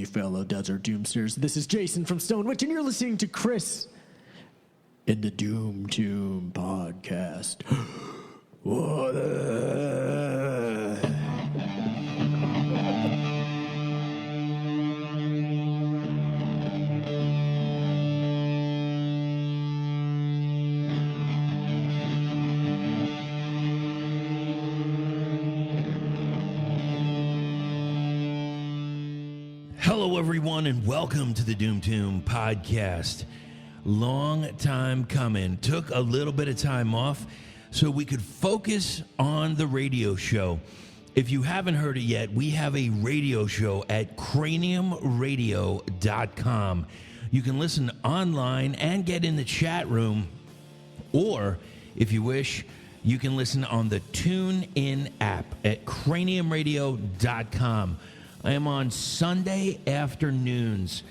fellow Desert Doomsters. This is Jason from Stonewitch, and you're listening to Chris in the Doom Tomb Podcast. Hello, everyone, and welcome to the Doom Tomb Podcast. Long time coming. Took a little bit of time off so we could focus on the radio show. If you haven't heard it yet, we have a radio show at craniumradio.com. You can listen online and get in the chat room, or if you wish, you can listen on the TuneIn app at craniumradio.com. I am on Sunday afternoons,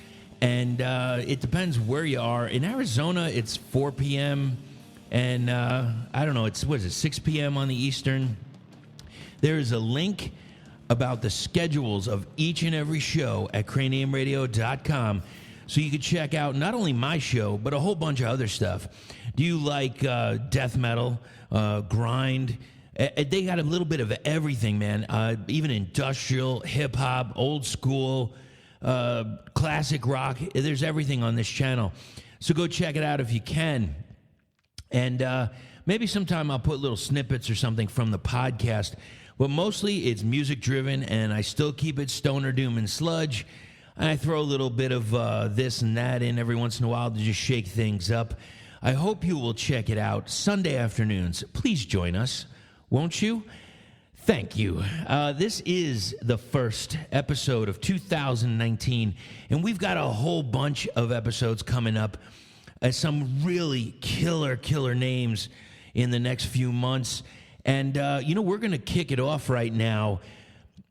and it depends where you are. In Arizona, it's 4 p.m., and I don't know, it's 6 p.m. on the Eastern. There is a link about the schedules of each and every show at craniumradio.com, so you can check out not only my show, but a whole bunch of other stuff. Do you like death metal, grind? They got a little bit of everything, man. Even industrial, hip-hop, old school, classic rock. There's everything on this channel. So go check it out if you can. And maybe sometime I'll put little snippets or something from the podcast. But mostly it's music-driven, and I still keep it stoner, doom, and sludge. And I throw a little bit of this and that in every once in a while to just shake things up. I hope you will check it out Sunday afternoons. Please join us. Won't you? Thank you. This is the first episode of 2019, and we've got a whole bunch of episodes coming up. Some really killer names in the next few months. And, we're going to kick it off right now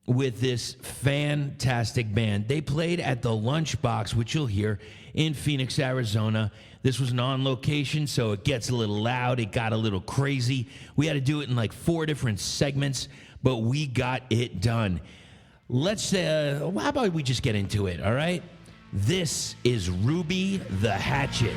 with this fantastic band. They played at the Lunchbox, which you'll hear, in Phoenix, Arizona. This was on location, so it gets a little loud. It got a little crazy. We had to do it in like 4 different segments, but we got it done. Let's, how about we just get into it, all right? This is Ruby the Hatchet.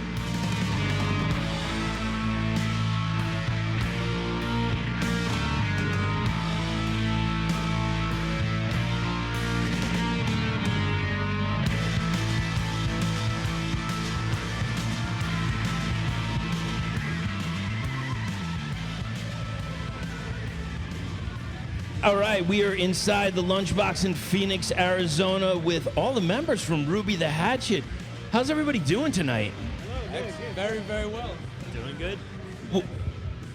All right, we are inside the Lunchbox in Phoenix, Arizona with all the members from Ruby the Hatchet. How's everybody doing tonight? Hello, very, very well. Doing good. Well,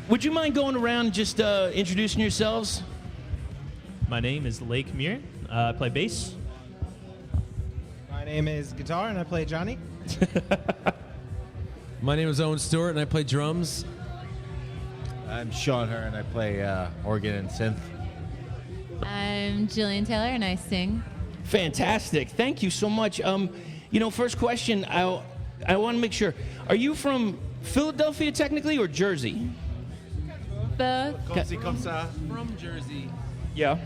would you mind going around and just introducing yourselves? My name is Lake Muir. I play bass. My name is Guitar, and I play Johnny. My name is Owen Stewart, and I play drums. I'm Sean Her, and I play organ and synth. I'm Jillian Taylor, and I sing. Fantastic. Thank you so much. First question, I want to make sure. Are you from Philadelphia technically or Jersey? Both. Comme ça. From Jersey. Yeah.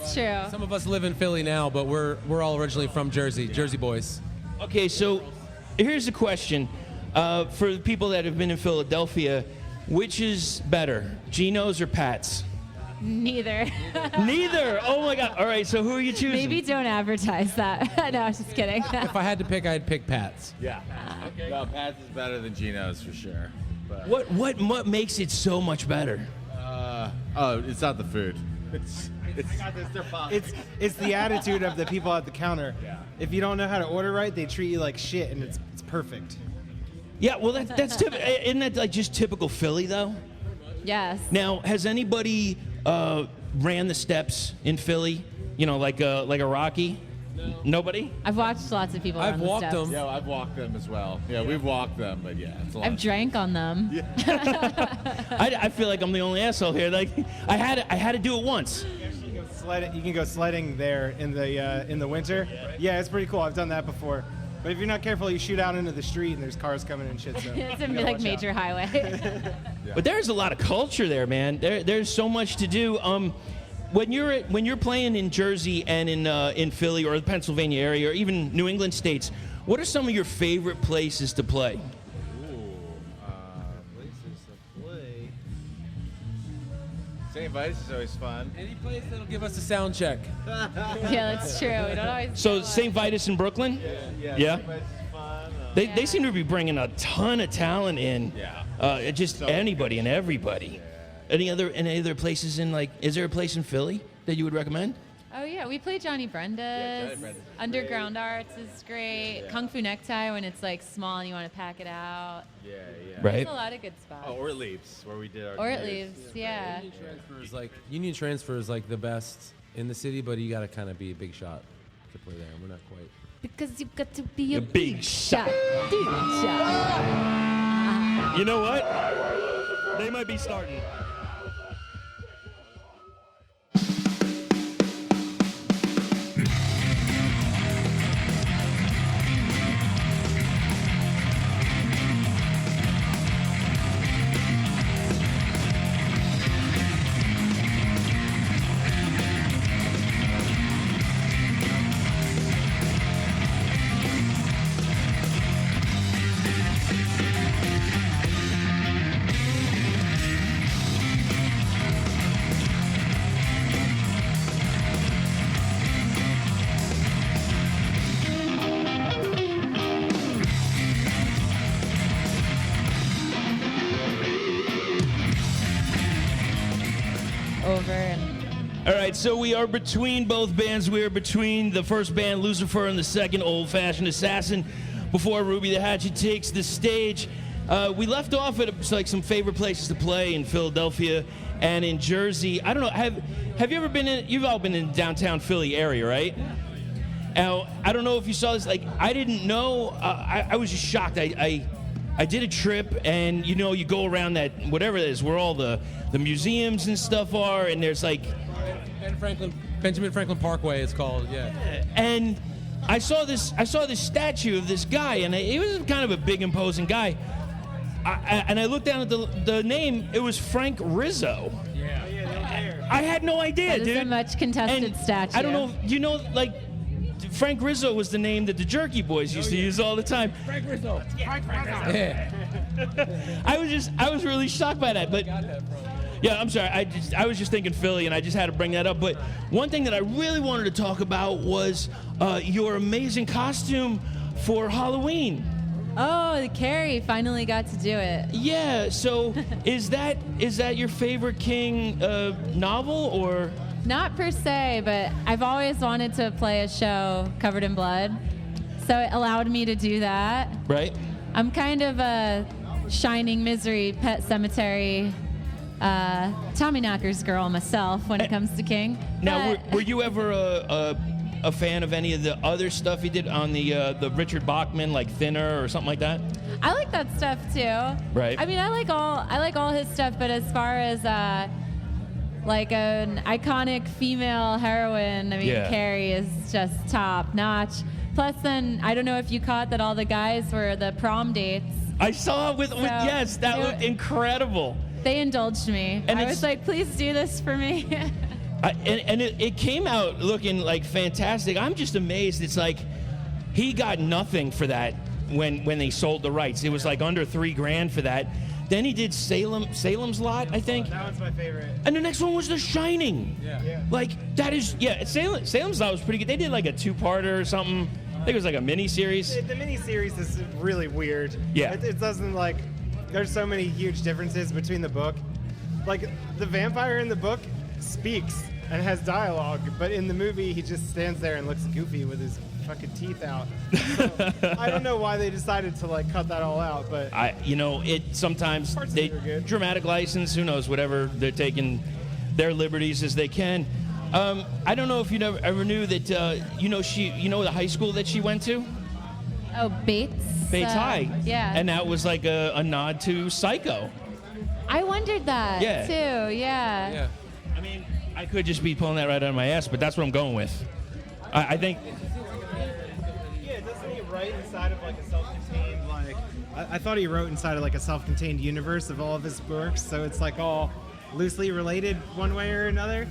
It's true. Some of us live in Philly now, but we're all originally from Jersey, Jersey boys. Okay, so here's the question. For the people that have been in Philadelphia, which is better, Geno's or Pat's? Neither. Neither. Oh my God. All right. So who are you choosing? Maybe don't advertise that. No, I was just kidding. If I had to pick, I'd pick Pat's. Yeah. Okay. No, Pat's is better than Geno's for sure. But What makes it so much better? it's not the food. It's the attitude of the people at the counter. Yeah. If you don't know how to order right, they treat you like shit, and it's perfect. Yeah. Well, that's isn't that like just typical Philly though? Yes. Now, has anybody ran the steps in Philly? Like a Rocky? No. Nobody? I've watched lots of people I've run the walked steps. them. Yeah, I've walked them as well. Yeah, we've walked them, but yeah, it's a lot. I've drank on them. Yeah. I feel like I'm the only asshole here. Like I had to do it once. You can go sledding there in the winter. Yeah, it's pretty cool. I've done that before. But if you're not careful, you shoot out into the street and there's cars coming and shit. So It's a you gotta watch major highway. But there's a lot of culture there, man. There's so much to do. when you're playing in Jersey and in Philly or the Pennsylvania area or even New England states, what are some of your favorite places to play? Places to play. St. Vitus is always fun. Any place that'll give us a sound check. Yeah, that's true. We don't always. So St. Vitus in Brooklyn? Yeah. St. Vitus is fun. They seem to be bringing a ton of talent in. Yeah. Just anybody and everybody. Any other places in, like, is there a place in Philly that you would recommend? Oh yeah, we play Johnny Brenda's. Brenda's Underground Arts is great. Kung Fu Necktie when it's like small and you want to pack it out. Yeah. Right. There's a lot of good spots. Oh, or it leaves where we did our. Or it leaves, yeah. Union Transfer is like the best in the city, but you got to kind of be a big shot to play there. We're not quite. Because you've got to be a big shot. Big shot. You know what? They might be starting. All right, so we are between both bands. We are between the first band, Lucifer, and the second, Old Fashioned Assassin, before Ruby the Hatchet takes the stage. We left off at like some favorite places to play in Philadelphia and in Jersey. I don't know, have you ever been in, you've all been in downtown Philly area, right? Now, I don't know if you saw this, like, I didn't know, I was just shocked. I did a trip, and you know, you go around that, whatever it is, where all the museums and stuff are, and there's like, Benjamin Franklin Parkway, it's called, yeah. And I saw this statue of this guy, and he was kind of a big, imposing guy. And I looked down at the name. It was Frank Rizzo. Yeah. I had no idea, That dude. is a much contested statue. I don't know. You know, like, Frank Rizzo was the name that the Jerky Boys used to use all the time. Frank Rizzo. Yeah. I was really shocked by that, but. Yeah, I'm sorry. I was just thinking Philly, and I just had to bring that up. But one thing that I really wanted to talk about was your amazing costume for Halloween. Oh, the Carrie finally got to do it. Yeah. So is that your favorite King novel, or? Not per se, but I've always wanted to play a show covered in blood, so it allowed me to do that. Right. I'm kind of a Shining Misery, Pet Cemetery, Tommyknockers girl myself when it comes to King. Now, But- were you ever a fan of any of the other stuff he did on the Richard Bachman, like Thinner or something like that? I like that stuff too. Right. I mean, I like all his stuff, but as far as like an iconic female heroine, I mean, Yeah. Carrie is just top notch. Plus, then I don't know if you caught that all the guys were the prom dates. I saw it with yes, that looked incredible. They indulged me. And I it's- was like, please do this for me. And it came out looking like fantastic. I'm just amazed. It's like he got nothing for that when they sold the rights. It was like under $3,000 for that. Then he did Salem's Lot, I think. That one's my favorite. And the next one was The Shining. Yeah. Like, that is, Salem's Lot was pretty good. They did like a two-parter or something. I think it was like a mini-series. The mini-series is really weird. Yeah. It doesn't, like, there's so many huge differences between the book. Like, the vampire in the book speaks and has dialogue, but in the movie, he just stands there and looks goofy with his fucking teeth out. So, I don't know why they decided to, like, cut that all out, but... Sometimes Parts of they it are good. dramatic license, who knows, whatever, they're taking their liberties as they can. I don't know if you ever knew that, the high school that she went to? Oh, Bates? Bates High. Yeah. And that was like a nod to Psycho. I wondered that, Yeah. too, yeah. Yeah. I mean, I could just be pulling that right out of my ass, but that's what I'm going with. I think... Yeah, doesn't he write inside of, like, a self-contained, like... I thought he wrote inside of, like, a self-contained universe of all of his works, so it's, like, all loosely related one way or another.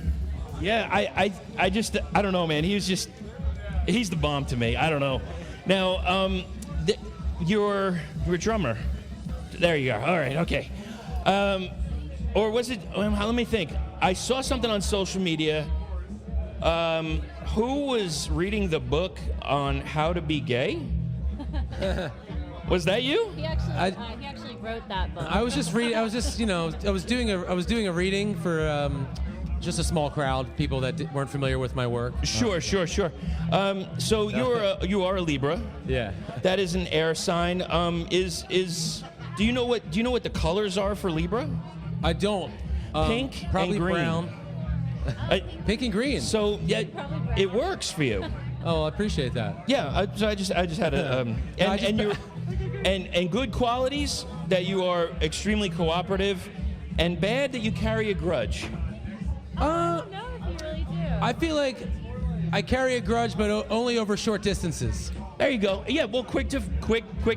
Yeah, I don't know, man. He's the bomb to me. I don't know. Now, you're a drummer. There you are. All right, okay. Or was it? Let me think. I saw something on social media. Who was reading the book on how to be gay? Was that you? He actually wrote that book. I was just reading. I was doing a reading for just a small crowd, people that weren't familiar with my work. Sure. So you are a Libra. Yeah. That is an air sign. Do you know what the colors are for Libra? I don't. Pink probably and green. Brown. Pink and green. So yeah, it works for you. Oh, I appreciate that. Yeah. I just had a and good qualities that you are extremely cooperative, and bad that you carry a grudge. I don't know if you really do. I feel like I carry a grudge, but only over short distances. There you go. Yeah. Well, quick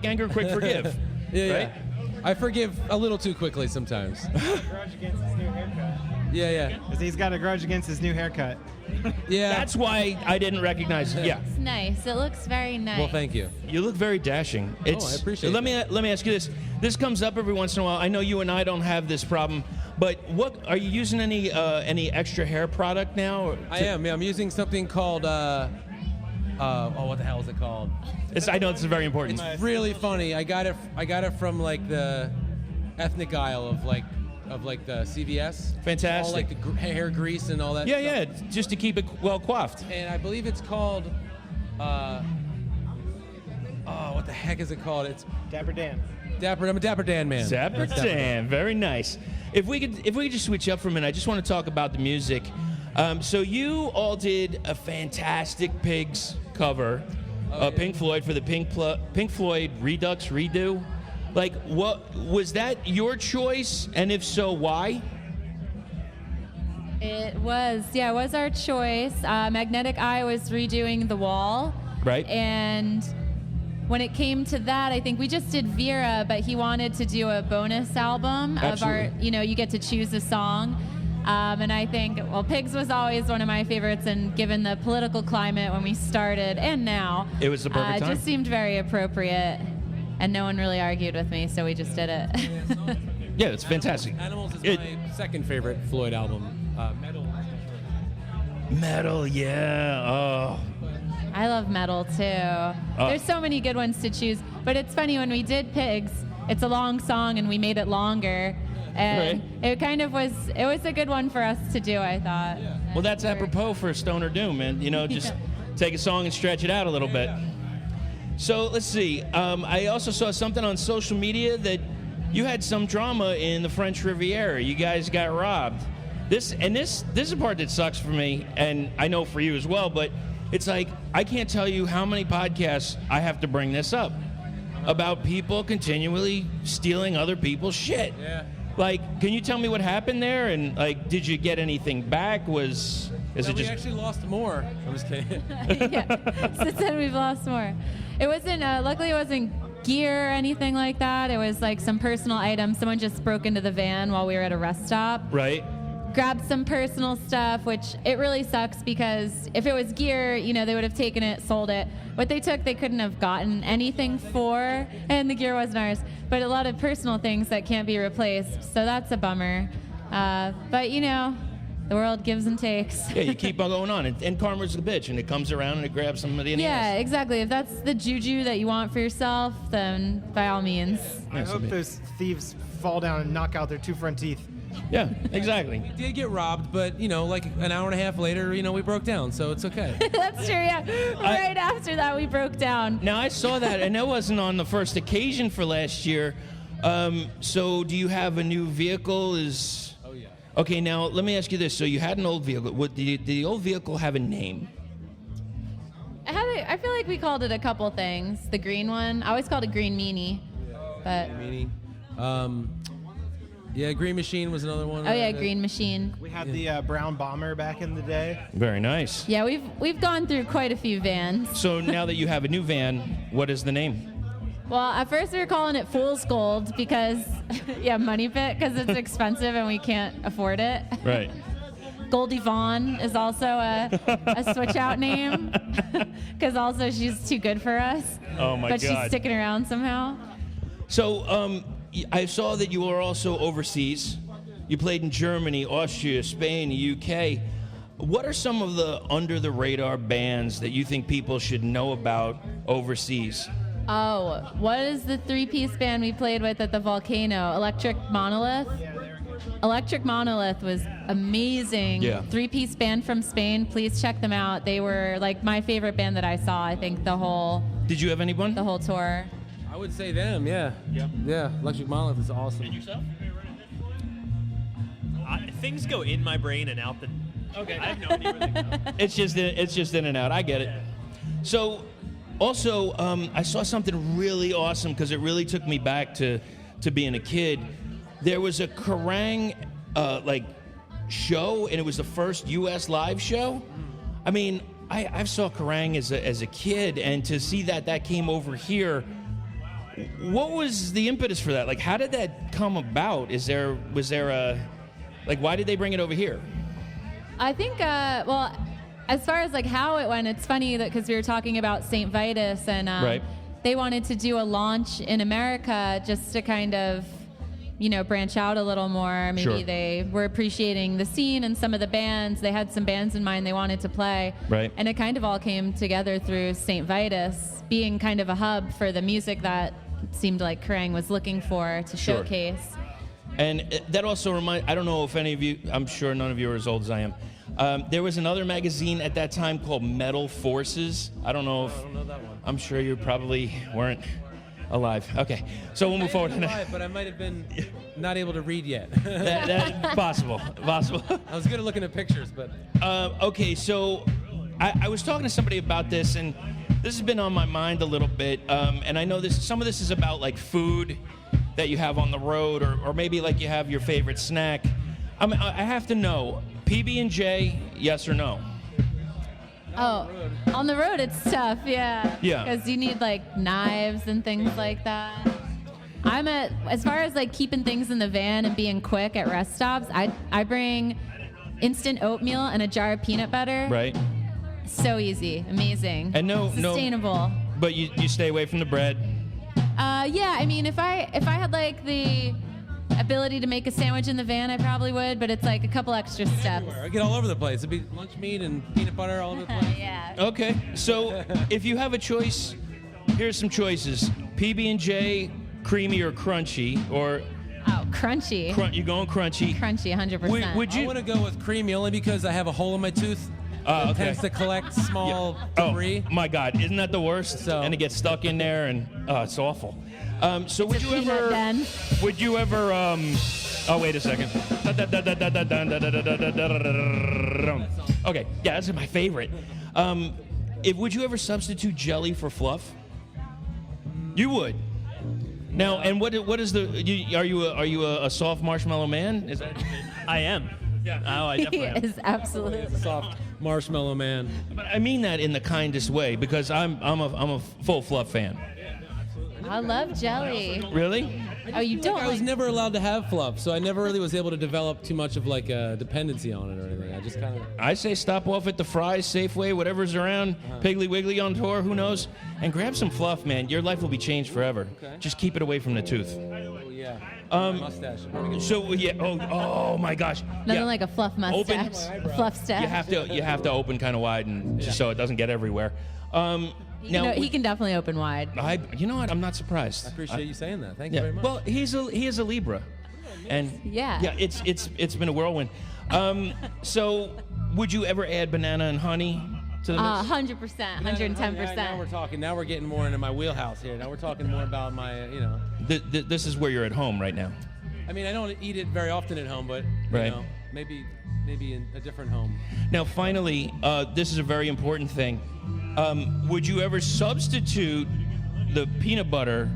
anger, quick forgive. Yeah, right? yeah. I forgive a little too quickly sometimes. Grudge against his new haircut. Yeah. 'Cause he's got a grudge against his new haircut. Yeah. That's why I didn't recognize it. Yeah. It's nice. It looks very nice. Well, thank you. You look very dashing. I appreciate Let me ask you this. This comes up every once in a while. I know you and I don't have this problem, but what are you using any extra hair product now? I am. Yeah, I'm using something called what the hell is it called? I know this is very important. It's really funny. I got it from like the ethnic aisle of the CVS. Fantastic. All like the hair grease and all that. Yeah, stuff. just to keep it well coiffed. And I believe it's called. What the heck is it called? It's Dapper Dan. I'm a Dapper Dan man. Dapper Dan, very nice. If we could just switch up for a minute, I just want to talk about the music. So you all did a fantastic Pigs cover, Pink Floyd for the Pink Floyd Redux redo. Like, what was that your choice? And if so, why? It was our choice. Magnetic Eye was redoing The Wall. Right. And when it came to that, I think we just did Vera, but he wanted to do a bonus album of our, Absolutely. you get to choose a song. And I think, Pigs was always one of my favorites, and given the political climate when we started and now, It was the perfect it time. just seemed very appropriate, and no one really argued with me, so we just did it. Yeah, it's fantastic. Animals is my second favorite Floyd album. Metal. Metal, yeah. Oh. I love metal too. There's so many good ones to choose, but it's funny when we did Pigs, it's a long song and we made it longer. And it kind of was a good one for us to do, I thought. Well, that's apropos for Stoner Doom, man. Just take a song and stretch it out a little bit. So let's see. I also saw something on social media that you had some drama in the French Riviera. You guys got robbed. This is a part that sucks for me, and I know for you as well. But it's like I can't tell you how many podcasts I have to bring this up about people continually stealing other people's shit. Yeah. Like, can you tell me what happened there? And like, did you get anything back? We actually lost more. I'm just kidding. Yeah. Since then, we've lost more. It wasn't. Luckily, it wasn't gear or anything like that. It was like some personal items. Someone just broke into the van while we were at a rest stop. Right. Grabbed some personal stuff, which it really sucks because if it was gear, you know, they would have taken it, sold it. What they took, they couldn't have gotten anything for, and the gear wasn't ours. But a lot of personal things that can't be replaced, so that's a bummer. But, you know, the world gives and takes. Yeah, you keep on going on, and karma's the bitch, and it comes around and it grabs somebody in the Yeah, ass. exactly. If that's the juju that you want for yourself, then by all means. I hope those thieves fall down and knock out their two front teeth. Yeah, exactly. We did get robbed, but, you know, like an hour and a half later, you know, we broke down, so it's okay. That's true, yeah. Right after that, we broke down. Now, I saw that, and that wasn't on the first occasion for last year. So do you have a new vehicle? Oh, yeah. Okay, now, let me ask you this. So you had an old vehicle. Did the old vehicle have a name? I feel like we called it a couple things. The green one, I always called it Green Meanie. But Meaning. Yeah, Green Machine was another one. oh yeah, Green Machine. We had the brown bomber back in the day. Very nice. Yeah, we've gone through quite a few vans. So now that you have a new van, what is the name? Well, at first we were calling it Fool's Gold because, yeah, money pit, because it's expensive and we can't afford it. Right. Goldie Vaughn is also a switch out name because also she's too good for us. Oh my but God. she's sticking around somehow. So I saw that you were also overseas. You played in Germany, Austria, Spain, the UK. What are some of the under-the-radar bands that you think people should know about overseas? Oh, what is the 3-piece band we played with at the Volcano? Electric Monolith? Electric Monolith was amazing. Yeah. 3-piece band from Spain. Please check them out. They were like my favorite band that I saw, I think, the whole Did you have anyone? tour. I would say them, yeah. Yeah, Electric Monolith is awesome. And yourself? Things go in my brain and out the. Okay. I have no idea where they go. It's just in and out. I get it. So, also, I saw something really awesome because it really took me back to being a kid. There was a Kerrang show, and it was the first U.S. live show. I mean, I saw Kerrang as a kid, and to see that came over here. What was the impetus for that? Like, how did that come about? Was there a why did they bring it over here? I think, well, as far as like how it went, it's funny that because we were talking about St. Vitus and Right. they wanted to do a launch in America just to kind of, branch out a little more. Maybe Sure. they were appreciating the scene and some of the bands. They had some bands in mind they wanted to play. Right. And it kind of all came together through St. Vitus being kind of a hub for the music that seemed like Kerrang was looking for to Sure. showcase. And that also I don't know if any of you, I'm sure none of you are as old as I am. There was another magazine at that time called Metal Forces. I don't know that one. I'm sure you probably weren't alive. Okay, so we'll move forward. Alive, but I might have been not able to read yet. that possible. I was good at looking at pictures, but... Okay, so I was talking to somebody about this, and this has been on my mind a little bit. And I know some of this is about like food that you have on the road, or maybe like you have your favorite snack. I have to know, PB&J, yes or no? Oh, on the road it's tough, yeah. Yeah. Because you need like knives and things like that. As far as like keeping things in the van and being quick at rest stops, I bring instant oatmeal and a jar of peanut butter. Right. So easy, amazing. And sustainable. But you stay away from the bread. Yeah, I mean, if I had like the ability to make a sandwich in the van, I probably would, but it's like a couple extra steps. I get all over the place. It'd be lunch meat and peanut butter all over the place. Yeah. Okay, so if you have a choice, here's some choices: PB&J, creamy or crunchy, or Oh, crunchy. you going crunchy? Crunchy, 100%. Would I you? want to go with creamy only because I have a hole in my tooth. It Okay. tends to collect small debris. Oh my God, isn't that the worst? So- And it gets stuck in there, and it's awful. So would a you peanut ever? den. Would you ever? Oh, wait a second. Okay, yeah, that's my favorite. Would you ever substitute jelly for fluff? You would. Now, and what is the? Are you a soft marshmallow man? Is that? I am. Yeah. Oh, I He definitely am. is absolutely. Soft marshmallow man. But I mean that in the kindest way because I'm a full fluff fan. I love jelly. Really? Oh, you don't I was like never allowed to have fluff, so I never really was able to develop too much of like a dependency on it or anything. I just kind of... I say stop off at the Fry's, Safeway, whatever's around, Piggly Wiggly on tour, who knows, and grab some fluff, man. Your life will be changed forever. Okay. Just keep it away from the tooth. Oh, yeah. Mustache. So yeah, oh my gosh, nothing yeah. like a fluff mustache. Fluff stash. You have to open kind of wide and just so it doesn't get everywhere. He can definitely open wide. You know what? I'm not surprised. I appreciate you saying that. Thank you very much. Well, he is a Libra, and Yeah. it's been a whirlwind. So would you ever add banana and honey to the mix? 100%, Now we're 110%. talking. Now we're getting more into my wheelhouse here. Now we're talking more about my, This is where you're at home right now. I mean, I don't eat it very often at home, but Right. maybe in a different home. Now, finally, this is a very important thing. Would you ever substitute the peanut butter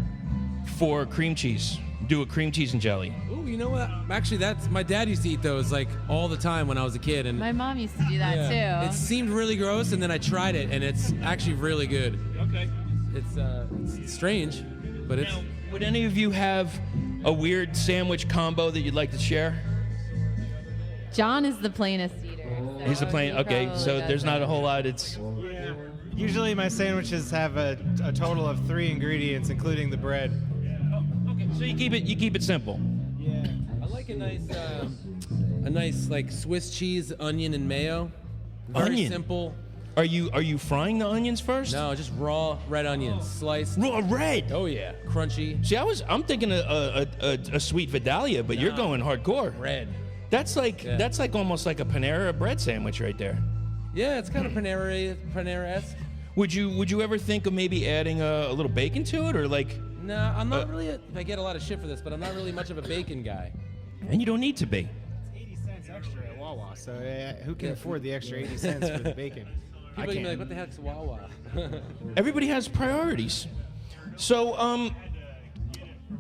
for cream cheese? Do a cream cheese and jelly? Ooh, you know what? Actually, my dad used to eat those like all the time when I was a kid, and My mom used to do that it too. seemed really gross, and then I tried it, and it's actually really good. Okay. It's strange, but it's. Now, would any of you have a weird sandwich combo that you'd like to share? John is the plainest eater. He's the plain. Okay, so there's not a whole lot. It's Yeah. Usually my sandwiches have a total of 3 ingredients, including the bread. okay. So you keep it simple. Yeah. I like a nice like Swiss cheese, onion, and mayo. Very Onion? simple. Are you frying the onions first? No, just raw red onions, sliced. Raw red. Oh yeah, crunchy. See, I'm thinking a sweet Vidalia, but you're going hardcore. Red. That's like Yeah. that's like almost like a Panera bread sandwich right there. Yeah, it's kind of Panera-esque. Would you ever think of maybe adding a little bacon to it, or like? No, I'm not really. I get a lot of shit for this, but I'm not really much of a bacon guy. And you don't need to be. 80 cents extra at Wawa, so who can afford the extra 80 cents for the bacon? People can be like, "What the heck's Wawa?" Everybody has priorities. So,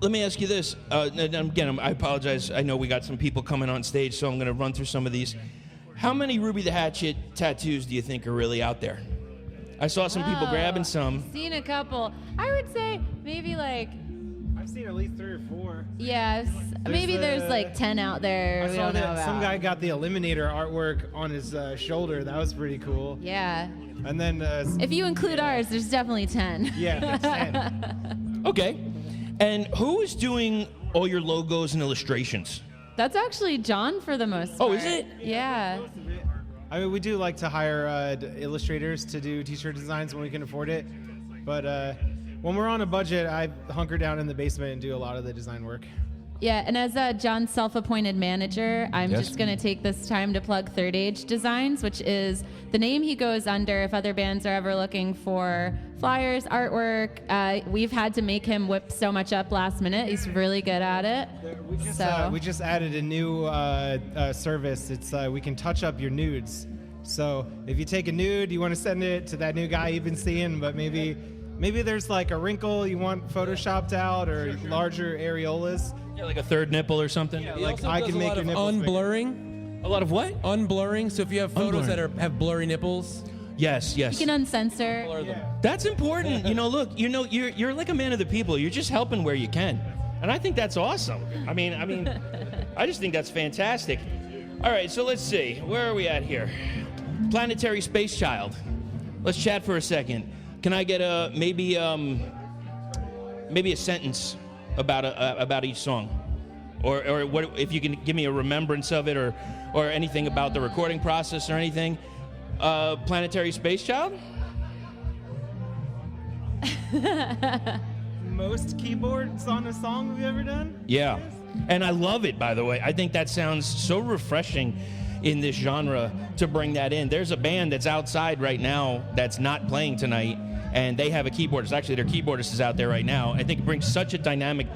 let me ask you this. And again, I apologize. I know we got some people coming on stage, so I'm going to run through some of these. How many Ruby the Hatchet tattoos do you think are really out there? I saw some people grabbing some. Seen a couple. I would say maybe like, I've seen at least 3 or 4. yes, maybe there's like 10 out there. I we saw don't know that about. some guy got the Eliminator artwork on his shoulder. That was pretty cool. Yeah. And then, If you include ours, there's definitely 10. yeah, that's 10. Okay. And who is doing all your logos and illustrations? That's actually John for the most part. Oh, is it? Yeah. I mean, we do like to hire illustrators to do t-shirt designs when we can afford it. But when we're on a budget, I hunker down in the basement and do a lot of the design work. Yeah, and as John's self-appointed manager, I'm Yes. just going to take this time to plug Third Age Designs, which is the name he goes under if other bands are ever looking for flyers, artwork. We've had to make him whip so much up last minute. He's really good at it. We just added a new service. It's we can touch up your nudes. So if you take a nude, you want to send it to that new guy you've been seeing, but maybe there's like a wrinkle you want photoshopped out or larger areolas. Yeah, like a third nipple or something. Yeah, He like also I does can a make lot your of nipples bigger. unblurring. A lot of what? Unblurring. So if you have photos that Unblurring. have blurry nipples, Yes, yes. You can uncensor. blur them. Yeah. That's important. Look, you're like a man of the people. You're just helping where you can. And I think that's awesome. I mean, I just think that's fantastic. All right, so let's see. Where are we at here? Planetary Space Child. Let's chat for a second. Can I get maybe a sentence about each song? Or what if you can give me a remembrance of it or anything about the recording process or anything? Planetary Space Child? Most keyboards on a song we've ever done? Yeah. And I love it, by the way. I think that sounds so refreshing in this genre to bring that in. There's a band that's outside right now that's not playing tonight, and they have a keyboardist. Actually, their keyboardist is out there right now. I think it brings such a dynamic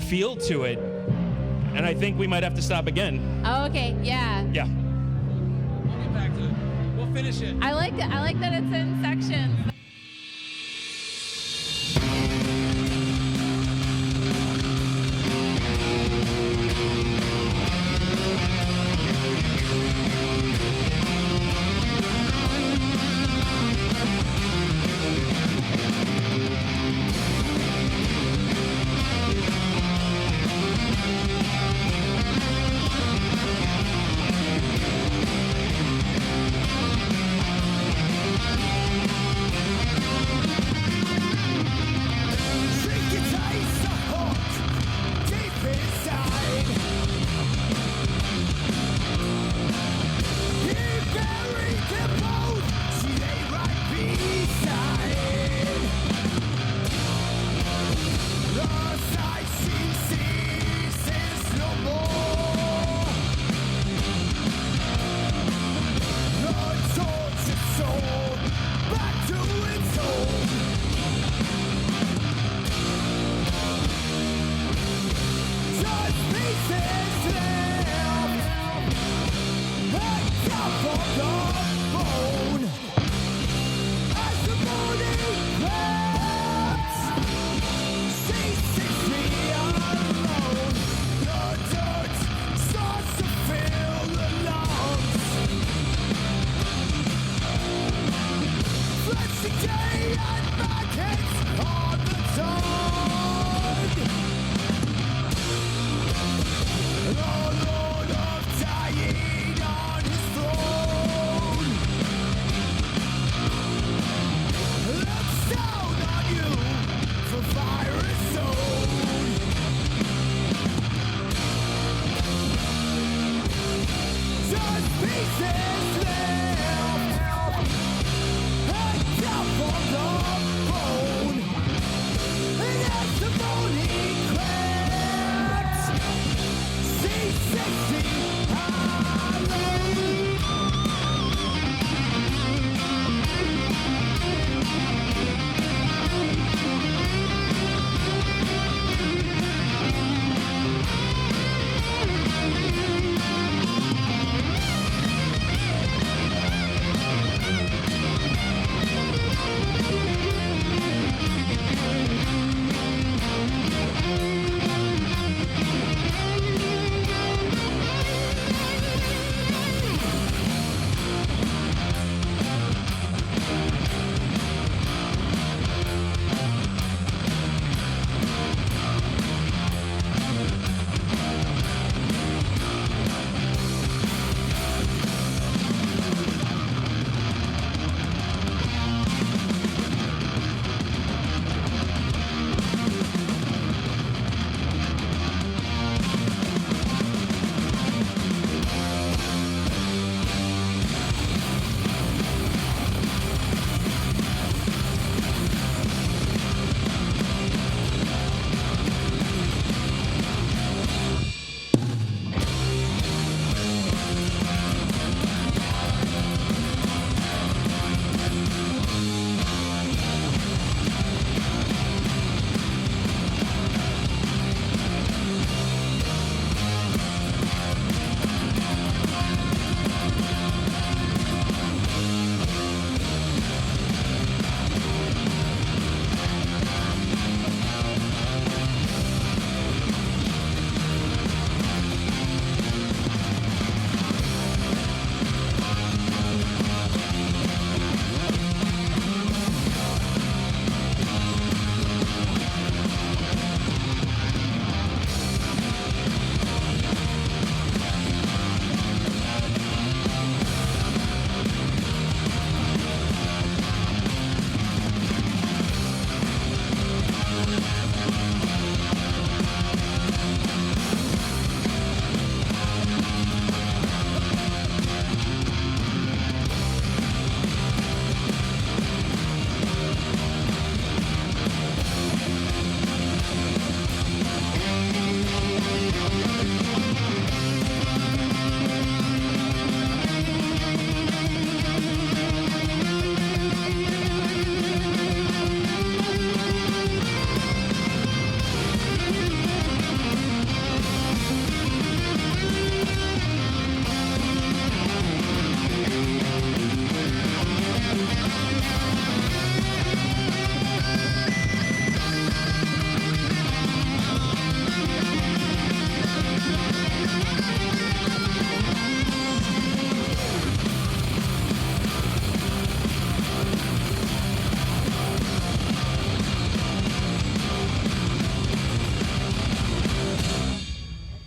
feel to it, and I think we might have to stop again. Oh, okay. Yeah. Yeah. We'll get back to it. We'll finish it. I like that it's in sections.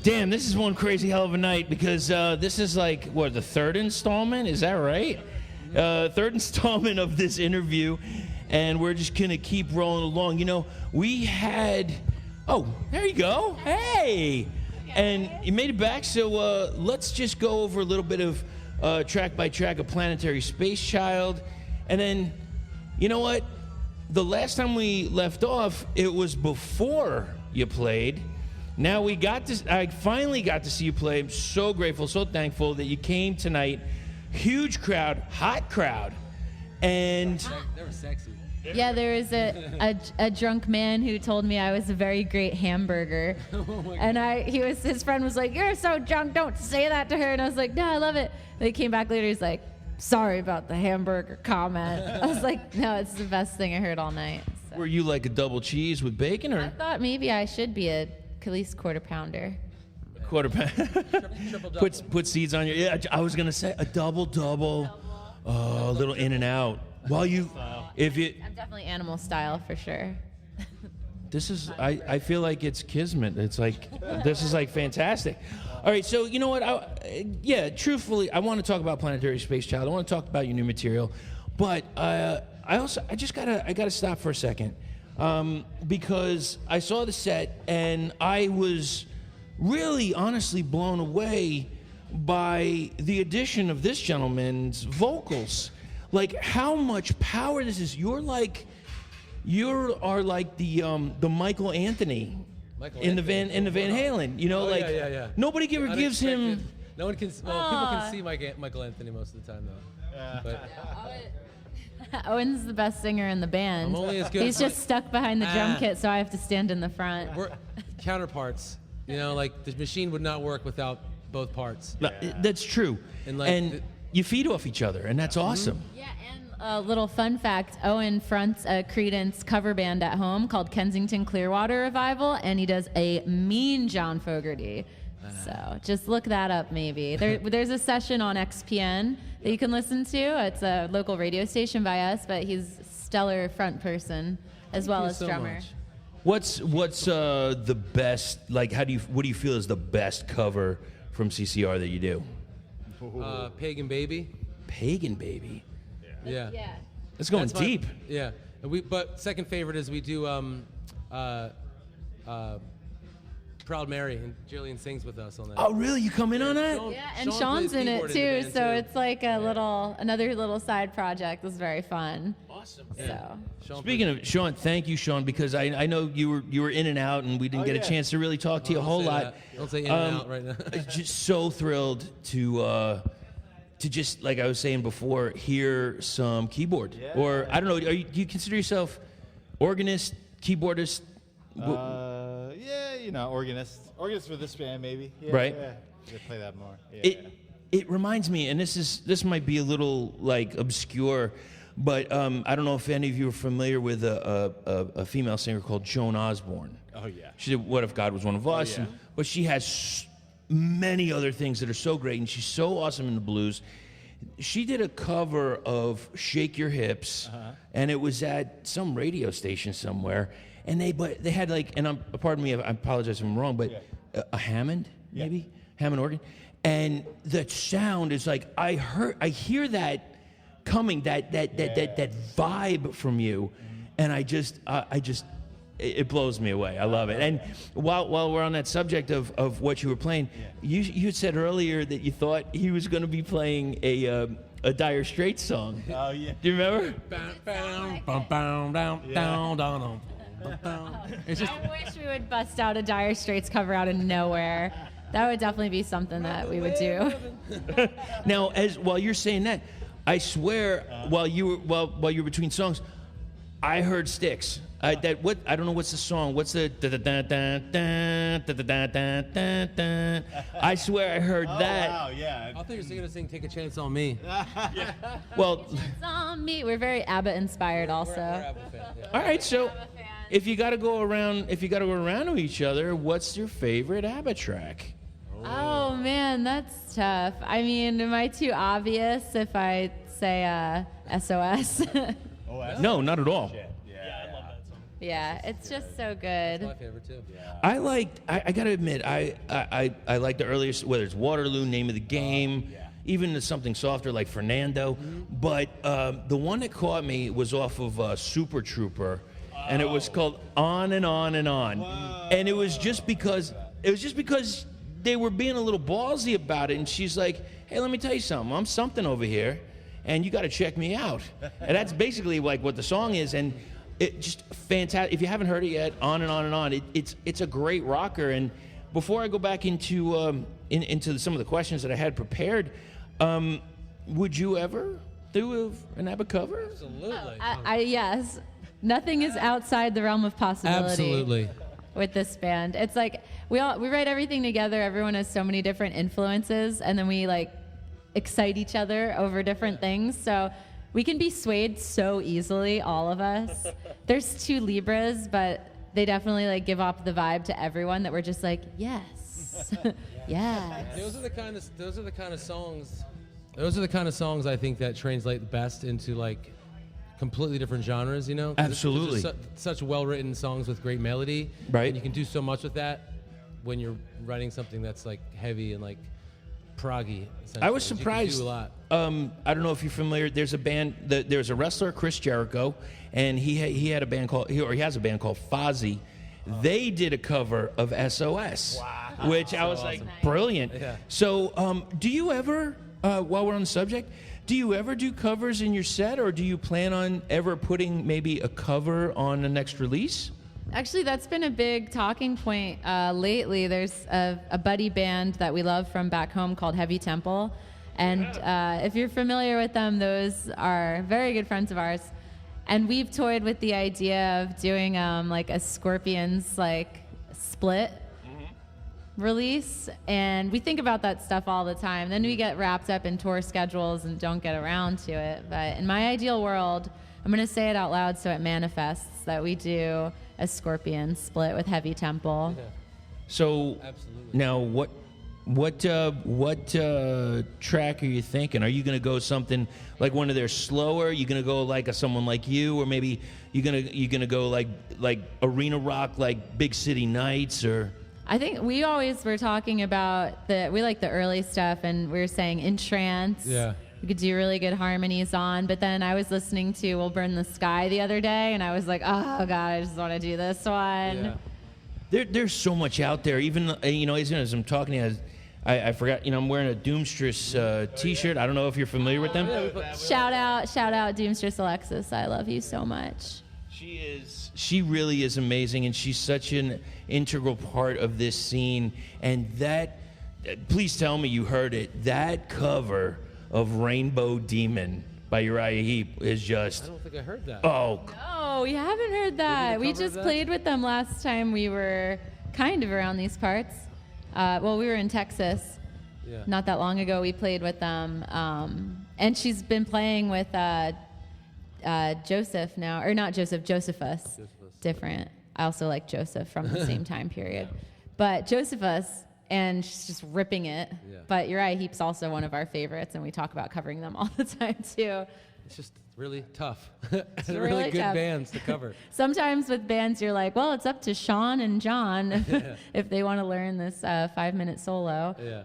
Damn, this is one crazy hell of a night because this is like, what, the third installment? Is that right? Third installment of this interview, and we're just going to keep rolling along. You know, we had... Oh, there you go. Hey! And you made it back, so let's just go over a little bit of track by track of Planetary Space Child. And then, you know what? The last time we left off, it was before you played. Now I finally got to see you play. I'm so grateful, so thankful that you came tonight. Huge crowd, hot crowd. And They were sexy. Yeah, there was a drunk man who told me I was a very great hamburger. And his friend was like, "You're so drunk, don't say that to her." And I was like, "No, I love it." Then he came back later, he's like, "Sorry about the hamburger comment." I was like, "No, it's the best thing I heard all night." So. were you like a double cheese with bacon I or thought maybe I should be at least quarter pounder. quarter pound? Triple-double. Put seeds on your. Yeah, I was gonna say a double. Oh, a little in and out. While you, if you, I'm definitely animal style for sure. this is. I feel like it's kismet. It's like this is like fantastic. All right, so you know what? Truthfully, I want to talk about Planetary Space Child. I want to talk about your new material, but I gotta stop for a second because I saw the set and I was really, honestly blown away by the addition of this gentleman's vocals. Like how much power this is. You are like the Michael Anthony. In the Van Halen, you know, yeah. Nobody ever gives him. Unexpected. No one can. Well, people can see Michael Anthony most of the time, though. But Owen's the best singer in the band. I'm only as good He's as just stuck behind the drum kit, so I have to stand in the front. we're counterparts. You know, like the machine would not work without both parts. That's true, And, and, like, you feed off each other, and that's awesome. Yeah, and a little fun fact, Owen fronts a Creedence cover band at home called Kensington Clearwater Revival, and he does a mean John Fogerty. So just look that up maybe. There's a session on XPN that you can listen to. It's a local radio station by us, but he's a stellar front person as well as so drummer. much. What's the best? Like, what do you feel is the best cover from CCR that you do? Pagan Baby. Pagan Baby. Yeah. Yeah. That's going That's my- deep. Yeah. And but second favorite is we do Proud Mary, and Jillian sings with us on that. Oh, really? You come in on that? Yeah, and Sean Sean's plays in it keyboard too, in the band, so too. it's like another little side project. It's very fun. Awesome. So. Sean Speaking of Sean, thank you, Sean, because I know you were in and out, and we didn't get a chance to really talk to you a whole lot. Don't say in and out right now. Just so thrilled to just, like I was saying before, hear some keyboard. Or I don't know, do you consider yourself organist, keyboardist? Organist for this band maybe. Yeah, Right. Yeah. They play that more. Yeah. It reminds me, and this might be a little like obscure, but I don't know if any of you are familiar with a female singer called Joan Osborne. Oh yeah. She did "What If God Was One of Us," yeah. but she has many other things that are so great, and she's so awesome in the blues. She did a cover of "Shake Your Hips," and it was at some radio station somewhere. And they had like, and pardon me, I apologize if I'm wrong, but a Hammond maybe Hammond organ, and the sound is like I hear that coming, that vibe from you, and it blows me away. I love it. And while we're on that subject of what you were playing, you had said earlier that you thought he was going to be playing a Dire Straits song. Oh yeah. Do you remember? It's just I wish we would bust out a Dire Straits cover out of nowhere. That would definitely be something that we would do. Now, while you're saying that, I swear, while you were between songs, I heard Sticks. I don't know what's the song. What's the I swear I heard that. Wow, yeah. I thought you were going to sing "Take a Chance on Me." Well, It's on me. We're very ABBA inspired also. We're ABBA fans, yeah. all right. So, if you got to go around to each other, what's your favorite ABBA track? Oh man, that's tough. I mean, am I too obvious if I say SOS? Oh, that's No, not at all. shit. Yeah. I love that song. Yeah, it's just so It's my good. favorite too. I gotta admit, I like the earliest, whether it's Waterloo, Name of the Game, even to something softer like Fernando. But the one that caught me was off of Super Trooper, and it was called On and On and On. And it was just because they were being a little ballsy about it, and she's like, "Hey, let me tell you something. I'm something over here, and you got to check me out." And that's basically like what the song is, and it just fantastic. If you haven't heard it yet, On and On and On. It's a great rocker. And before I go back into into some of the questions that I had prepared, would you ever do an ABBA cover? Absolutely. Yes, nothing is outside the realm of possibility. Absolutely. With this band, it's like we write everything together. Everyone has so many different influences, and then we like excite each other over different things. So we can be swayed so easily, all of us. There's two Libras, but they definitely like give off the vibe to everyone that we're just like, yes, yes. Those are the kind of songs. Those are the kind of songs I think that translate best into like completely different genres. You know, 'Cause Absolutely. there's such well-written songs with great melody. Right. And you can do so much with that when you're writing something that's like heavy and like proggy. I was essentially. You can surprised. do a lot. I don't know if you're familiar. There's a band. There's a wrestler, Chris Jericho, and he had a band called he has a band called Fozzy. They did a cover of SOS, which I was like, brilliant. Yeah. So, do you ever, while we're on the subject, do you ever do covers in your set, or do you plan on ever putting maybe a cover on the next release? Actually, that's been a big talking point lately. There's a buddy band that we love from back home called Heavy Temple. And if you're familiar with them, those are very good friends of ours. And we've toyed with the idea of doing like a Scorpions like split release. And we think about that stuff all the time. Then we get wrapped up in tour schedules and don't get around to it. But in my ideal world, I'm going to say it out loud so it manifests that we do a Scorpion split with Heavy Temple. So Absolutely. now, what track are you thinking? Are you going to go something like one of their slower? Are you going to go like someone like you, or maybe you gonna go like arena rock, like Big City Nights, or? I think we always were talking about we like the early stuff, and we were saying In Trance. Yeah. We could do really good harmonies on, but then I was listening to We'll Burn the Sky the other day, and I was like, oh, God, I just want to do this one. Yeah. There's so much out there. Even, as I'm talking to you, I forgot, I'm wearing a Doomstress T-shirt. I don't know if you're familiar with them. Shout out Doomstress Alexis. I love you so much. She really is amazing, and she's such an integral part of this scene. And please tell me you heard it. That cover of Rainbow Demon by Uriah Heep is just... I don't think I heard that. Oh, No, we haven't heard that. We just played with them last time we were kind of around these parts. We were in Texas not that long ago. We played with them. And she's been playing with Joseph now. Or not Joseph, Josefus. Different. I also like Joseph from the same time period. But Josefus, and she's just ripping it. Yeah. But Uriah Heep's also one of our favorites, and we talk about covering them all the time, too. It's just really tough. It's really really good tough. bands to cover. Sometimes with bands, you're like, well, it's up to Sean and John if they want to learn this 5-minute solo. Yeah.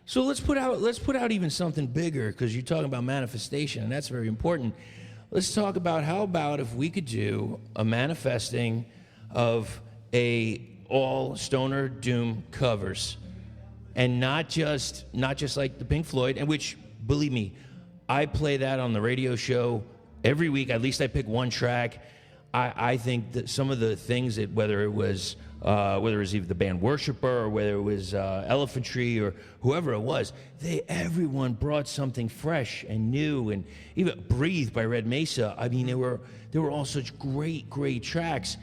so let's put out even something bigger, because you're talking about manifestation, and that's very important. Let's talk about how about if we could do a manifesting of all Stoner Doom covers, and not just like the Pink Floyd, and which, believe me, I play that on the radio show every week. At least I pick one track. I think that some of the things that whether it was either the band Worshipper or whether it was Elephant Tree or whoever it was, everyone brought something fresh and new, and even Breathe by Red Mesa. I mean, they were all such great tracks.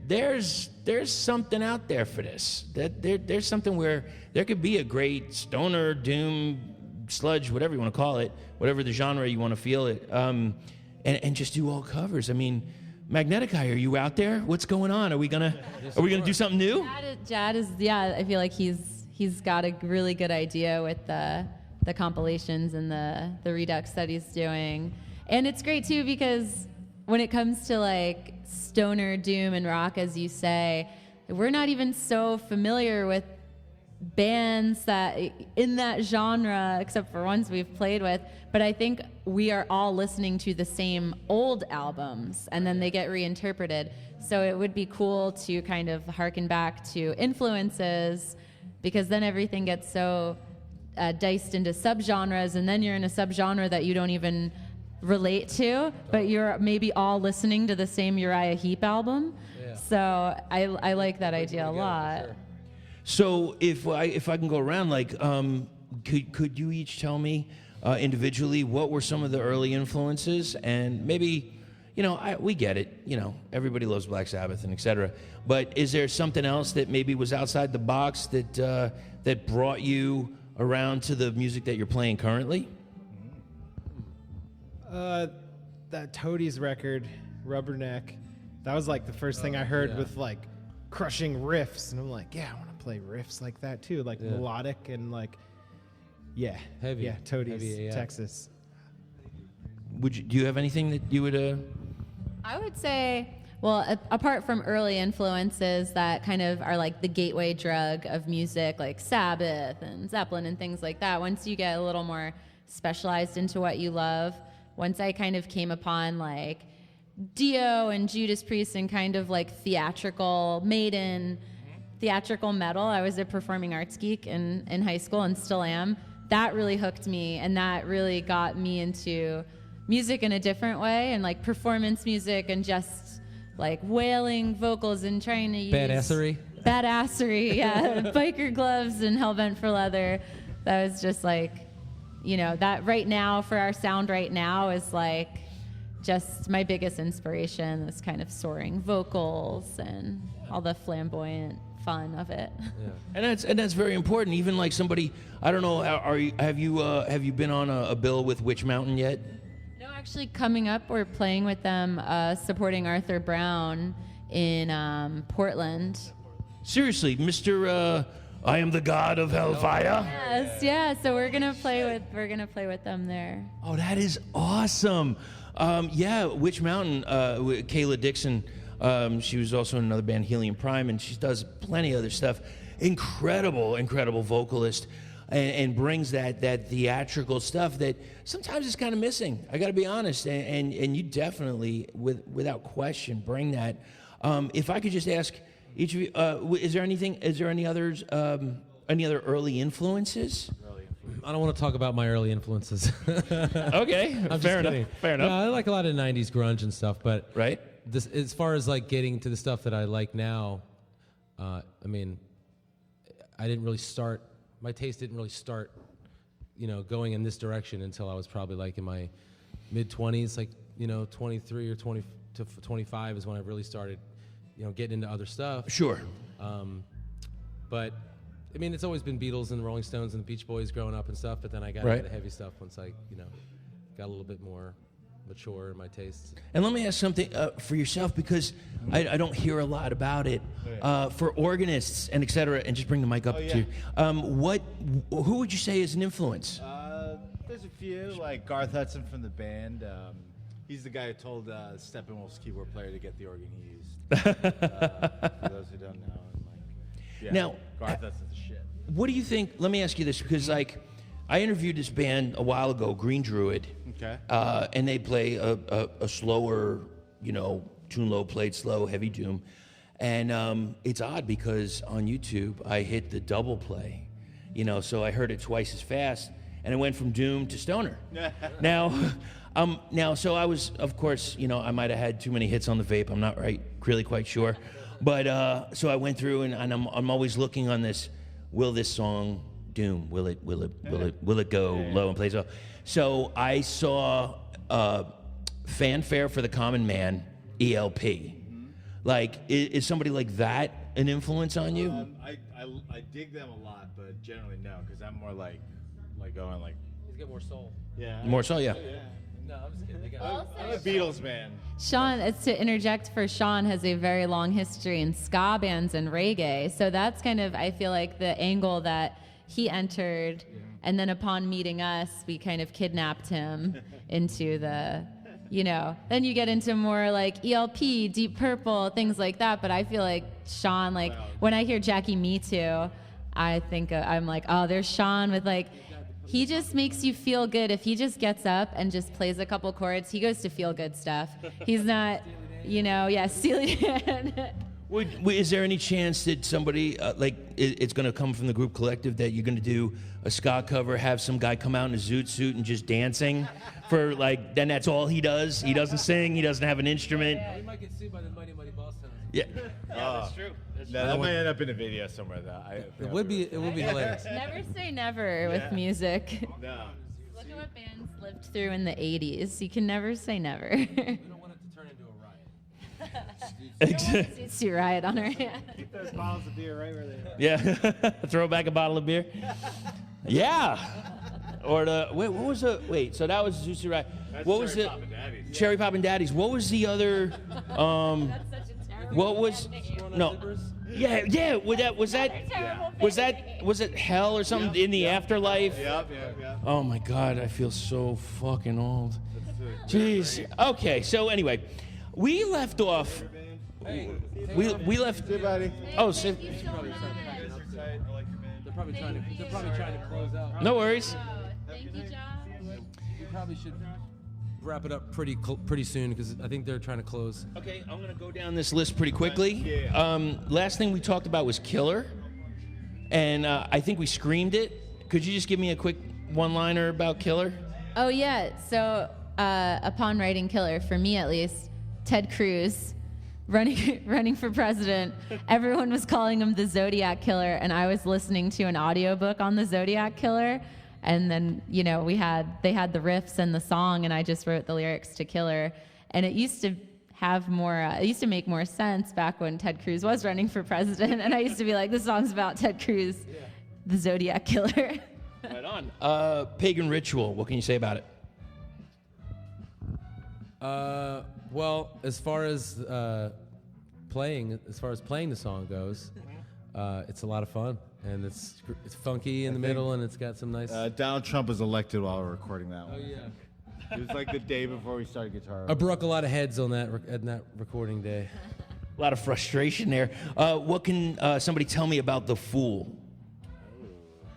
There's something out there for this. There's something where there could be a great stoner, doom, sludge, whatever you want to call it, whatever the genre you want to feel it, and just do all covers. I mean, Magnetic Eye, are you out there? What's going on? Are we gonna do something new? Jad is I feel like he's got a really good idea with the compilations and the redux that he's doing, and it's great too because when it comes to like stoner doom and rock, as you say, we're not even so familiar with bands that in that genre, except for ones we've played with. But I think we are all listening to the same old albums, and then they get reinterpreted. So it would be cool to kind of harken back to influences, because then everything gets so diced into subgenres, and then you're in a subgenre that you don't even relate to, but you're maybe all listening to the same Uriah Heep album. Yeah. So I like that idea a lot. Sure. So if I can go around, like, could you each tell me individually what were some of the early influences, and maybe, we get it, everybody loves Black Sabbath and etc. But is there something else that maybe was outside the box that brought you around to the music that you're playing currently? That Toadies record, Rubberneck, that was like the first thing I heard with like crushing riffs, and I'm like, yeah, I want to play riffs like that too, like melodic and like, heavy. Yeah, Toadies, heavy, Texas. Do you have anything that you would? I would say, well, apart from early influences that kind of are like the gateway drug of music, like Sabbath and Zeppelin and things like that, once you get a little more specialized into what you love, once I kind of came upon like Dio and Judas Priest and kind of like theatrical Maiden, theatrical metal. I was a performing arts geek in high school and still am. That really hooked me, and that really got me into music in a different way, and like performance music and just like wailing vocals and trying to use badassery, yeah, biker gloves and Hellbent for Leather. That was just like, that right now for our sound right now is like just my biggest inspiration, this kind of soaring vocals and all the flamboyant fun of it. Yeah. And that's very important. Even like somebody, I don't know, have you been on a bill with Witch Mountain yet? No, actually coming up, we're playing with them, supporting Arthur Brown in Portland. Seriously, Mr. I am the god of Hellfire. Yes, yeah. So we're gonna play with them there. Oh, that is awesome. Witch Mountain, Kayla Dixon. She was also in another band, Helium Prime, and she does plenty of other stuff. Incredible vocalist, and brings that theatrical stuff that sometimes is kind of missing. I got to be honest, and you definitely, without question, bring that. If I could just ask each of you, is there any other early influences? I don't want to talk about my early influences. Okay, fair enough. No, I like a lot of 90s grunge and stuff, but right. This, as far as like getting to the stuff that I like now, I mean, I didn't really start. My taste didn't really start, going in this direction until I was probably like in my mid-20s, like 23 or 20 to 25 is when I really started, getting into other stuff. Sure. But I mean, it's always been Beatles and Rolling Stones and the Beach Boys growing up and stuff. But then I got into the heavy stuff once I, got a little bit more mature in my tastes. And let me ask something for yourself, because I don't hear a lot about it. For organists and et cetera, and just bring the mic up to you. Who would you say is an influence? There's a few, like Garth Hudson from the band. He's the guy who told Steppenwolf's keyboard player to get the organ he used. For those who don't know. Now, Garth Hudson's the shit. What do you think? Let me ask you this, because I interviewed this band a while ago, Green Druid. Okay. And they play a slower, tune low, played slow, heavy doom. And it's odd because on YouTube I hit the double play, so I heard it twice as fast, and it went from doom to stoner. Now, so I was, of course, I might have had too many hits on the vape. I'm not really quite sure, but so I went through and I'm always looking on this. Will this song doom? Will it go low and play so? So I saw Fanfare for the Common Man, ELP. Like, is somebody like that an influence on you? I dig them a lot, but generally no, because I'm more like going like. He's got more soul. Yeah. More soul, yeah. No, I'm just kidding. I'm a Beatles man. Sean, it's to interject for Sean, has a very long history in ska bands and reggae. So that's kind of, I feel like, the angle that he entered. And then upon meeting us, we kind of kidnapped him into the then you get into more like ELP, Deep Purple, things like that. But I feel like Sean, like when I hear Jackie Me Too, I think I'm like, oh, there's Sean with like, he just makes you feel good. If he just gets up and just plays a couple chords, he goes to feel good stuff. He's not, Steely Dan. Is there any chance that somebody, it's going to come from the group collective that you're going to do a ska cover, have some guy come out in a zoot suit and just dancing for then that's all he does? He doesn't sing, he doesn't have an instrument. Yeah, he might get sued by the Mighty Mighty Boss Tones. Yeah. That's true. No, that might end up in a video somewhere, though. It would be hilarious. Never say never with music. No. Look at what bands lived through in the 80s. You can never say never. We don't want it to turn into a riot. It's to riot on our hand. Keep those bottles of beer right where they are. Yeah. Throw back a bottle of beer. Yeah. Or so that was Zuzu Right. What was it? Cherry Poppin' Daddies. What was the other? That's such a terrible What was? No. Yeah. Was it Hell or something in the afterlife? Yep. Oh my God, I feel so fucking old. Jeez. Okay, so anyway, we left off. We left. Hey, buddy. Oh, They're probably trying to close out. no worries. Thank you, John. We probably should wrap it up pretty soon because I think they're trying to close. Okay, I'm gonna go down this list pretty quickly. Last thing we talked about was Killer, and I think we screamed it. Could you just give me a quick one-liner about Killer? Oh, yeah. So upon writing Killer, for me at least, Ted Cruz running for president, everyone was calling him the Zodiac Killer, and I was listening to an audiobook on the Zodiac Killer. And then, they had the riffs and the song, and I just wrote the lyrics to Killer. And it used to have more, it used to make more sense back when Ted Cruz was running for president. And I used to be like, this song's about Ted Cruz, the Zodiac Killer. Right on. Pagan Ritual. What can you say about it? Well, as far as playing the song goes, it's a lot of fun. And it's funky in the middle, and it's got some nice. Donald Trump was elected while we were recording that one. Oh yeah. It was like the day before we started guitar. I broke a lot of heads on that recording day. A lot of frustration there. What can somebody tell me about The Fool?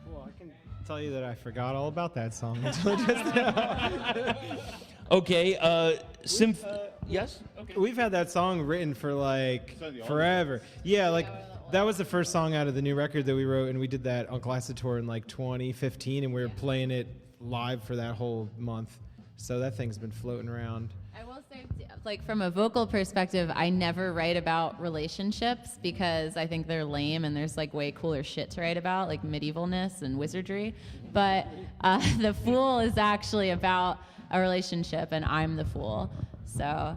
Well, I can tell you that I forgot all about that song until just now. Okay. Yes. Okay. We've had that song written for like forever. Yeah, like that was the first song out of the new record that we wrote, and we did that Uncle Acid tour in like 2015, and we were playing it live for that whole month. So that thing's been floating around. I will say, like, from a vocal perspective, I never write about relationships because I think they're lame and there's, like, way cooler shit to write about, like medievalness and wizardry. But The Fool is actually about a relationship, and I'm the fool. So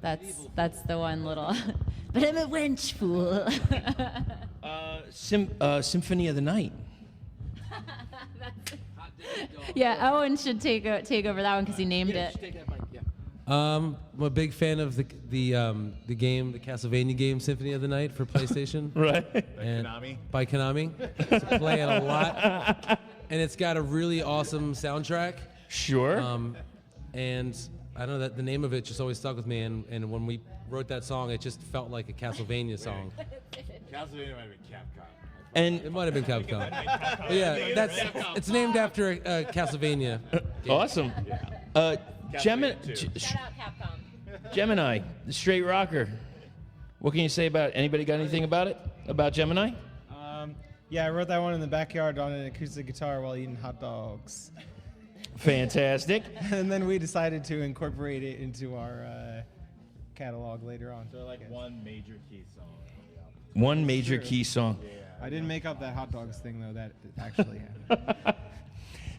that's the one little... But I'm a wench fool. Symphony of the Night. Yeah, Owen should take over that one because he named it. I'm a big fan of the game, the Castlevania game, Symphony of the Night for PlayStation. Right. And Konami? By Konami. So play it a lot, and it's got a really awesome soundtrack. Sure. And I don't know that the name of it just always stuck with me. And when we wrote that song, it just felt like a Castlevania song. Castlevania might have been Capcom. And It might have been Capcom. But yeah, it's named after a Castlevania. awesome. Gemini, Gemini, the straight rocker. What can you say about it? Anybody got anything about it? About Gemini? Yeah, I wrote that one in the backyard on an acoustic guitar while eating hot dogs. Fantastic. And then we decided to incorporate it into our catalog later on. So like one major key song. One major key song. I didn't make up that hot dogs thing, though. That actually happened.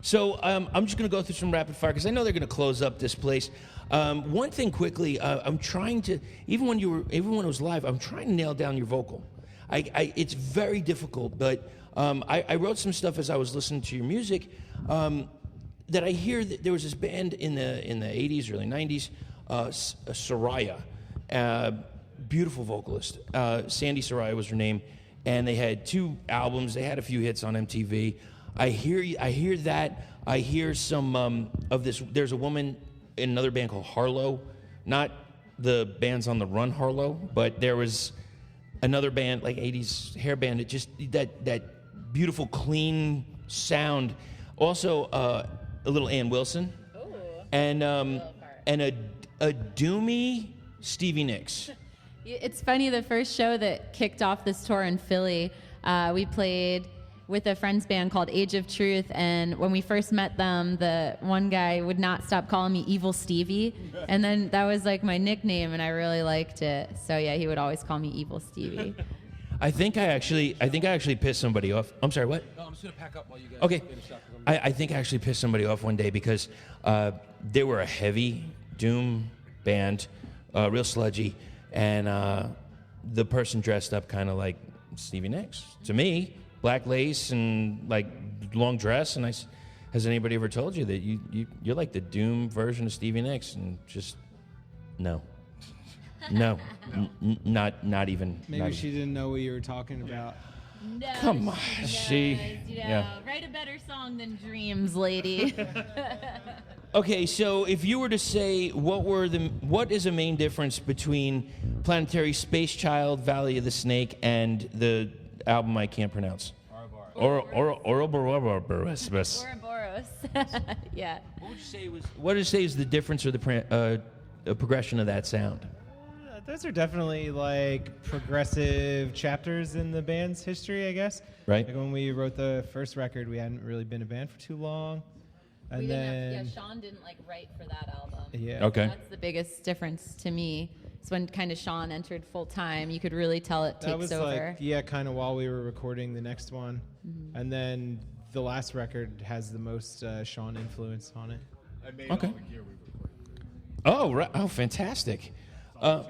So I'm just going to go through some rapid fire because I know they're going to close up this place. One thing quickly, I'm trying to, even when it was live, I'm trying to nail down your vocal. It's very difficult, but I wrote some stuff as I was listening to your music that I hear that there was this band in the 80s, early 90s, Saraya, beautiful vocalist. Sandy Saraya was her name, and they had 2 albums. They had a few hits on MTV. I hear that. I hear some of this. There's a woman another band called Harlow, not the bands on the Run Harlow, but there was another band, like 80s hair band, that just that beautiful, clean sound. Also, a little Ann Wilson. Ooh. And a doomy Stevie Nicks. It's funny, the first show that kicked off this tour in Philly, we played with a friend's band called Age of Truth, and when we first met them, the one guy would not stop calling me Evil Stevie, and then that was like my nickname, and I really liked it. So yeah, he would always call me Evil Stevie. I think I actually pissed somebody off. I'm sorry, what? No, I'm just gonna pack up while you guys Okay. finish up. I think I actually pissed somebody off one day because they were a heavy doom band, real sludgy, and the person dressed up kind of like Stevie Nicks to me. Black lace and like long dress, and has anybody ever told you that you're like the doom version of Stevie Nicks? And just no, not even. Maybe she didn't know what you were talking about. No, Come on, yeah. Write a better song than Dreams, lady. Okay, so if you were to say what is the main difference between Planetary Space Child, Valley of the Snake, and the album I can't pronounce? Ouroboros. Ouroboros. Yeah. What would you say is the difference or the progression of that sound? Those are definitely like progressive chapters in the band's history, I guess. Right. Like when we wrote the first record, we hadn't really been a band for too long. And Sean didn't like write for that album. Yeah. Okay. That's the biggest difference to me. It's when kind of Sean entered full time. You could really tell it takes that was over. like, kind of while we were recording the next one. Mm-hmm. And then the last record has the most Sean influence on it. I made all the gear we recorded. Oh, right. Oh, fantastic. Tubes.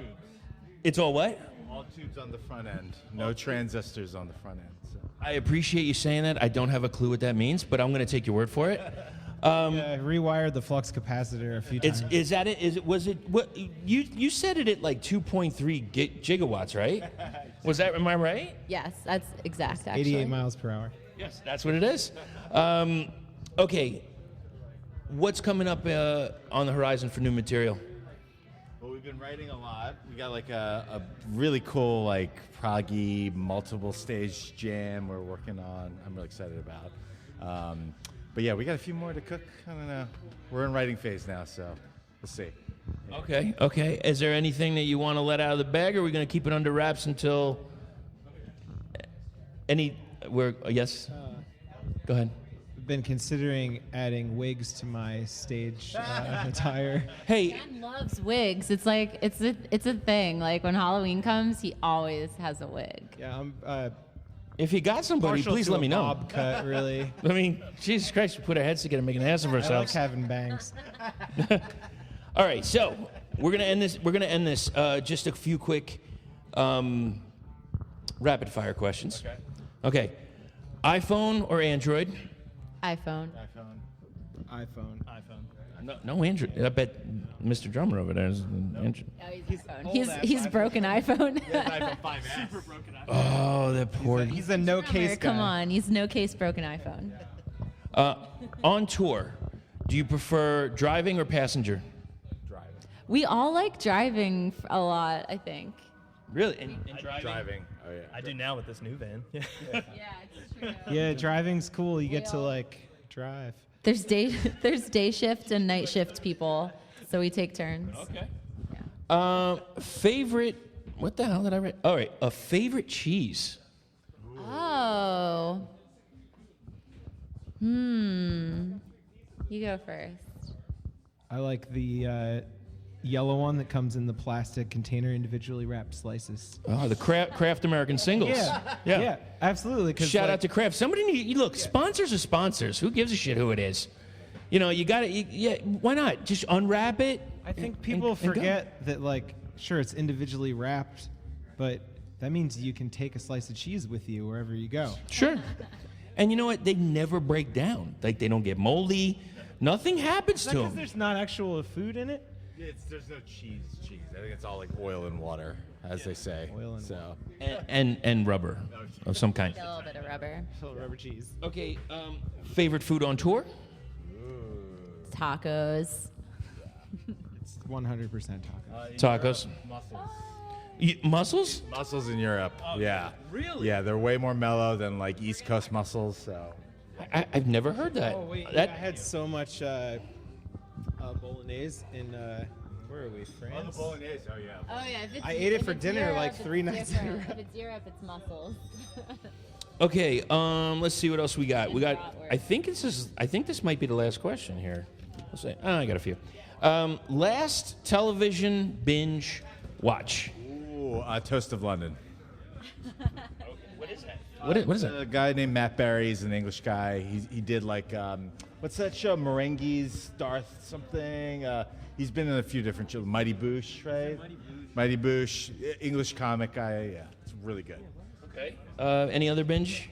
It's all what? All tubes on the front end. No transistors on the front end. So. I appreciate you saying that. I don't have a clue what that means, but I'm going to take your word for it. Rewired the flux capacitor a few times. Is that it? Was it what you said it at like 2.3 gigawatts, right? Was that, am I right? Yes, that's exact. Actually, 88 miles per hour. Yes, that's what it is. Okay, what's coming up on the horizon for new material? Well, we've been writing a lot. We got like a really cool like proggy multiple stage jam we're working on. I'm really excited about. But yeah, we got a few more to cook. I don't know. We're in writing phase now, so we'll see. Yeah. Okay. Is there anything that you want to let out of the bag, or are we going to keep it under wraps until yes? Go ahead. I've been considering adding wigs to my stage attire. Hey, Dan loves wigs. It's like it's a thing. Like when Halloween comes, he always has a wig. Yeah, I'm if you got somebody, partial please to let a me know. bob cut, really. I mean, Jesus Christ, we put our heads together and make an ass of I like ourselves. having bangs. All right, so we're gonna end this. Just a few quick rapid fire questions. Okay. iPhone or Android? iPhone. iPhone. No Android. I bet Mr. Drummer over there is Android. Oh, he's broken iPhone. iPhone 5S. Super broken iPhone. Oh, that poor. He's a no case guy. Come on, he's no case broken iPhone. On tour, do you prefer driving or passenger? Driving. We all like driving a lot, I think. Really? And Driving. Oh yeah. I do now with this new van. Yeah, it's true. Yeah, driving's cool. You get to like drive. There's day shift and night shift people, so we take turns. Okay. Yeah. Favorite? What the hell did I write? All right, a favorite cheese. Oh. You go first. I like the yellow one that comes in the plastic container, individually wrapped slices. Oh, the Kraft American singles. Yeah, absolutely. Shout out to Kraft. Somebody need look. Sponsors are sponsors. Who gives a shit who it is? You know, you got to. Yeah, why not? Just unwrap it. I think people forget that, like, sure, it's individually wrapped, but that means you can take a slice of cheese with you wherever you go. Sure. And you know what? They never break down. Like, they don't get moldy. Nothing happens to them. There's not actual food in it. There's no cheese. I think it's all like oil and water, as they say. Oil and And rubber of some kind. A little bit of rubber. Little rubber cheese. Okay. Favorite food on tour? Tacos. It's 100% tacos. Tacos. Mussels? Mussels in Europe. Yeah. Really? Yeah, they're way more mellow than like East Coast mussels. So. I've never heard that. Oh wait, that I had so much bolognese in where are we? France. bolognese. Oh yeah. Oh yeah, if it's, I ate it if for it's dinner Europe, like it's 3 nights in a different. row. If it's Europe, it's mussels. Okay, let's see what else we got. I think this might be the last question here. Let's see. Oh, I got a few. Last television binge watch. Ooh, Toast of London. What is that? What is that? A guy named Matt Berry. He's an English guy. He did like what's that show? Merengues, Darth something. He's been in a few different shows. Mighty Boosh, right? Mighty Boosh. English comic guy. Yeah, it's really good. Okay. Any other binge?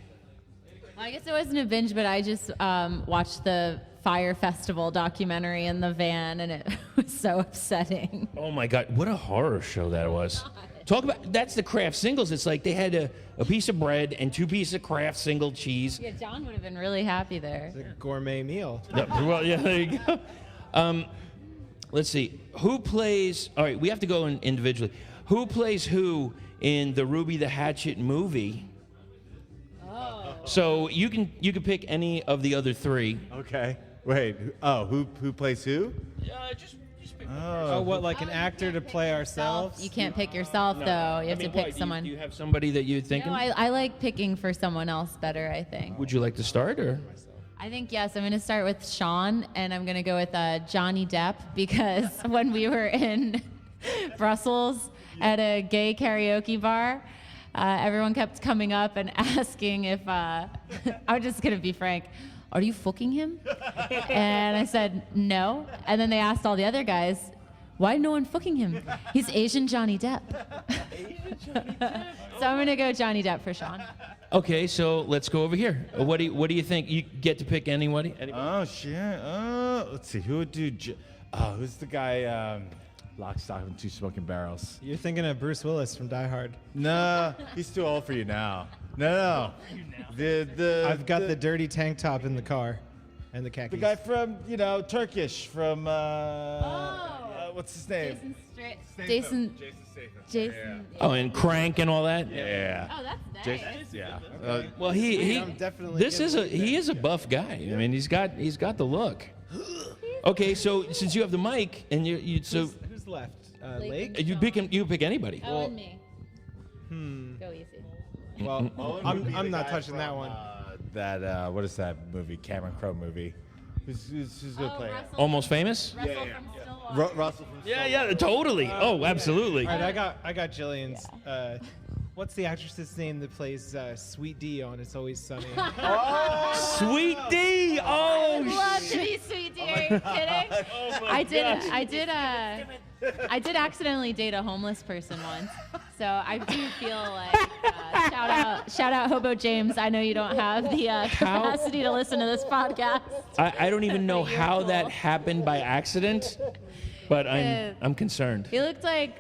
Well, I guess it wasn't a binge, but I just watched the Fire Festival documentary in the van, and it was so upsetting. Oh my God, what a horror show that was. Talk about, that's the Kraft singles. It's like they had a piece of bread and 2 pieces of Kraft single cheese. Yeah, John would have been really happy there. It's a gourmet meal. No, well, yeah, there you go. Let's see. Who plays, all right, we have to go in individually. Who plays who in the Ruby the Hatchet movie? Oh. So you can pick any of the other 3. Okay. Wait. Oh, who plays who? Just pick Oh, what, like an actor to play ourselves? You can't pick yourself, though. You have to pick someone. Do you have somebody that you're thinking? No, I like picking for someone else better, I think. Would you like to start, or? I think, yes, I'm going to start with Sean, and I'm going to go with Johnny Depp, because when we were in Brussels at a gay karaoke bar, everyone kept coming up and asking if, I'm just going to be frank, are you fucking him? And I said, no. And then they asked all the other guys, why no one fucking him? He's Asian Johnny Depp. So I'm going to go Johnny Depp for Sean. Okay, so let's go over here. What do you think? You get to pick anybody? Oh shit. Let's see. Who would do? Who's the guy? Lock, Stock, and 2 Smoking Barrels. You're thinking of Bruce Willis from Die Hard. No, he's too old for you now. No. I've got the dirty tank top in the car, and the khakis. The guy from Turkish from what's his name? Jason. Statham. Oh, and Crank and all that. Yeah. Oh, that's nice. Yeah. Well, he I'm definitely he is a buff guy. I mean, he's got the look. Okay, so since you have the mic and so who's left? Lake. you pick anybody. Oh, and me. Go easy. Well, I'm not touching that one. What is that movie? Cameron Crowe movie. Who's gonna play it? Almost Famous. Russell from Stillwater. Russell from Yeah, totally. Oh, absolutely. All right, I got Jillian's. What's the actress's name that plays Sweet D on It's Always Sunny? Sweet D. I'd love to be Sweet D. Are you kidding? Oh I did accidentally date a homeless person once, so I do feel like shout out Hobo James. I know you don't have the capacity to listen to this podcast. I don't even know how that happened by accident, but I'm concerned. He looked like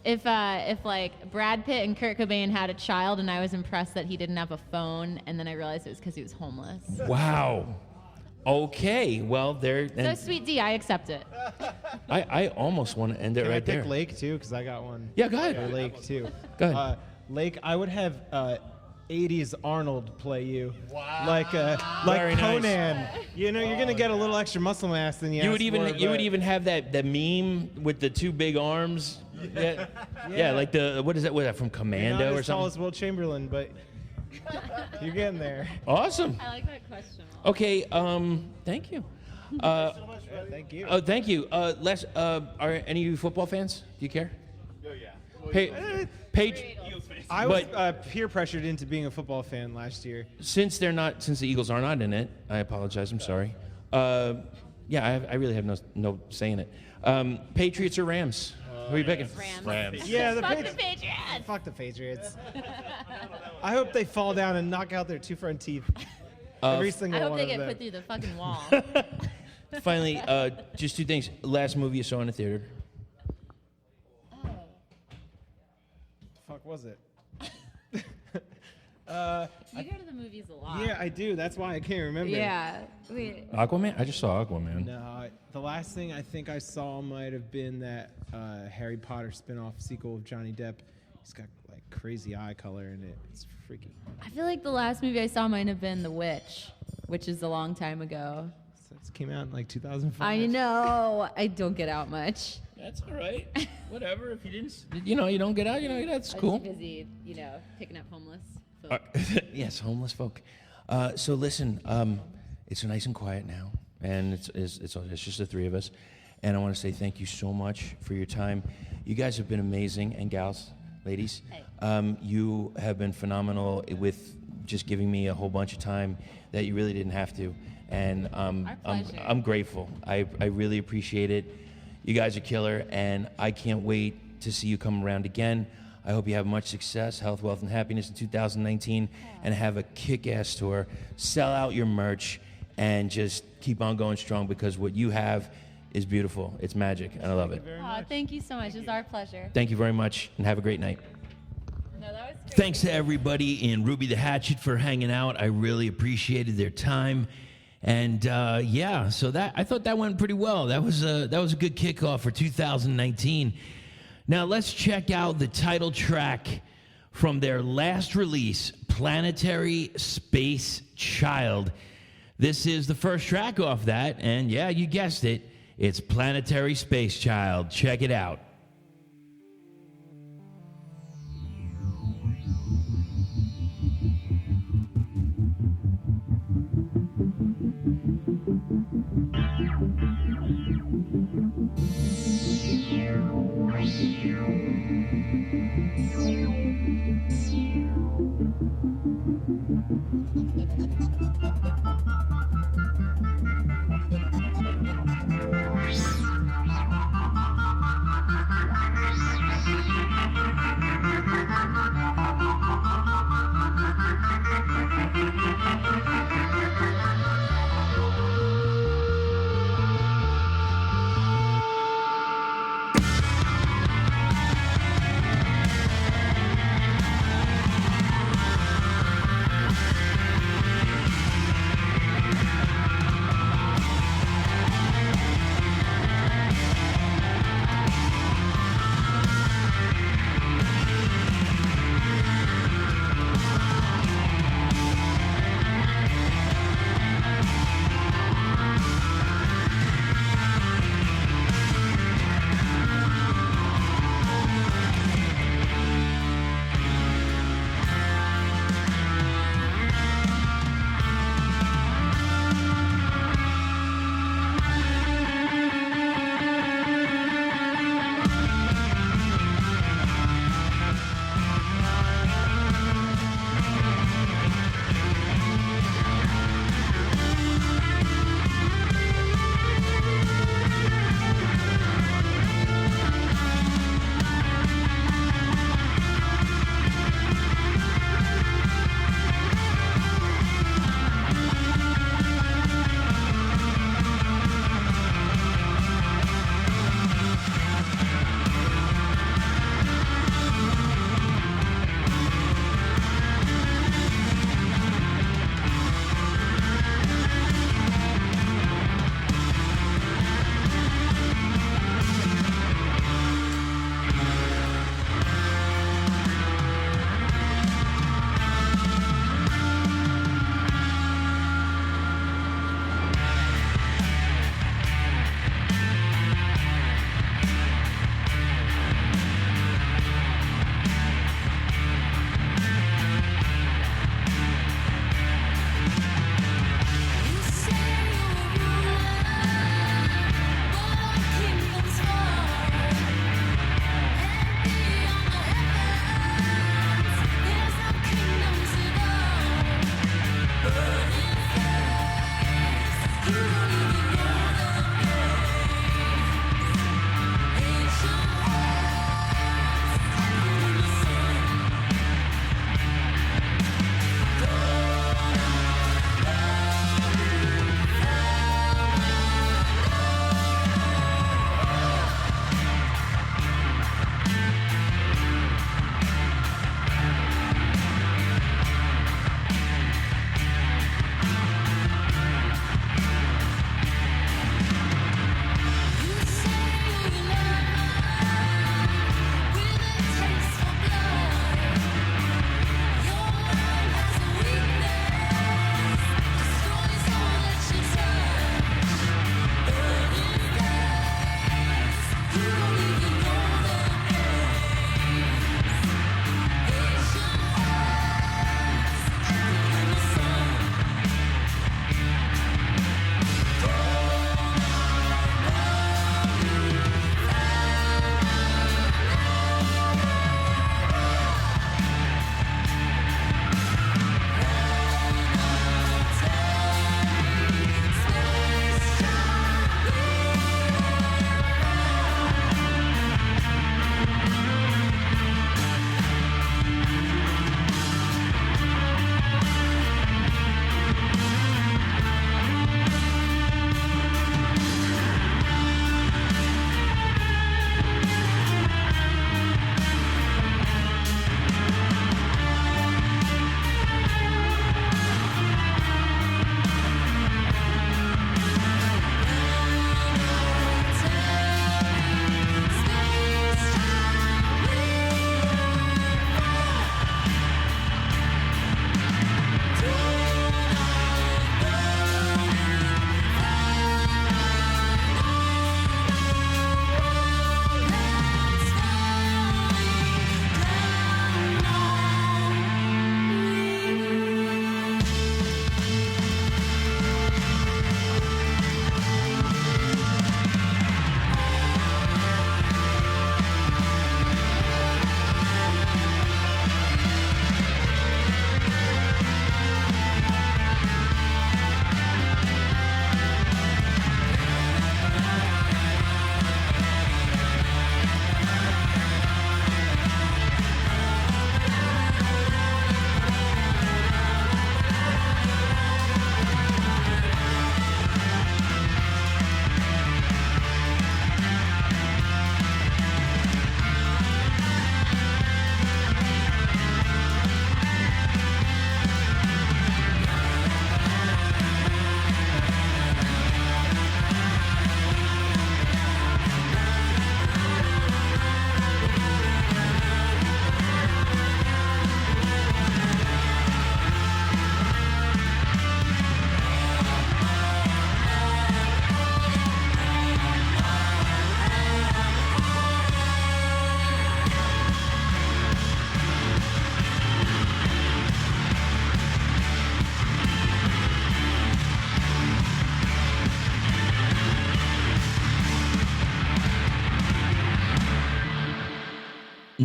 if like Brad Pitt and Kurt Cobain had a child, and I was impressed that he didn't have a phone, and then I realized it was because he was homeless. Wow. Okay. Well, there. So Sweet D, I accept it. I almost want to end it Can I right pick there. Lake too? Because I got one. Yeah, go ahead. Or Lake too. Go ahead. Lake, I would have 80s Arnold play you. Wow. Like Very nice. Conan. You know, you're gonna get a little extra muscle mass than you would asked even for, you would but- even have that meme with the 2 big arms. Yeah, like the what is that? What is that from You're Commando not or as tall something? as Will Chamberlain, but you're getting there. Awesome. I like that question. Okay. Thank you. Thank you. Oh, thank you. Les, are any of you football fans? Do you care? Oh yeah. I was peer pressured into being a football fan last year. Since the Eagles are not in it, I apologize. I'm sorry. Yeah, I really have no say in it. Patriots or Rams? Who are you picking? Rams. Yeah, the Fuck Patriots. the Patriots. Fuck the Patriots. I hope they fall down and knock out their 2 front teeth. Every single I hope one they of get them. put through the fucking wall. Finally, just 2 things. Last movie you saw in the theater. Fuck was it? You go to the movies a lot. Yeah, I do. That's why I can't remember. Yeah. Wait. Aquaman? I just saw Aquaman. No, the last thing I think I saw might have been that Harry Potter spin-off sequel with Johnny Depp. He's got like crazy eye color in it. It's freaky. I feel like the last movie I saw might have been The Witch, which is a long time ago. So it came out in like 2005. I know. I don't get out much. That's all right. Whatever. If you didn't, you don't get out. That's I was cool. busy, picking up homeless folk. Yes, homeless folk. So listen, it's nice and quiet now, and it's just the three of us. And I want to say thank you so much for your time. You guys have been amazing, and gals, ladies. Hey. You have been phenomenal with just giving me a whole bunch of time that you really didn't have to. And Our pleasure. I'm grateful. I really appreciate it. You guys are killer, and I can't wait to see you come around again. I hope you have much success, health, wealth, and happiness in 2019, and have a kick-ass tour. Sell out your merch, and just keep on going strong, because what you have is beautiful. It's magic, and I love it. Aw, thank you so much. It's our pleasure. Thank you very much, and have a great night. No, that was great. Thanks to everybody in Ruby the Hatchet for hanging out. I really appreciated their time. And so I thought that went pretty well. That was a good kickoff for 2019. Now let's check out the title track from their last release, Planetary Space Child. This is the first track off that, and yeah, you guessed it. It's Planetary Space Child. Check it out.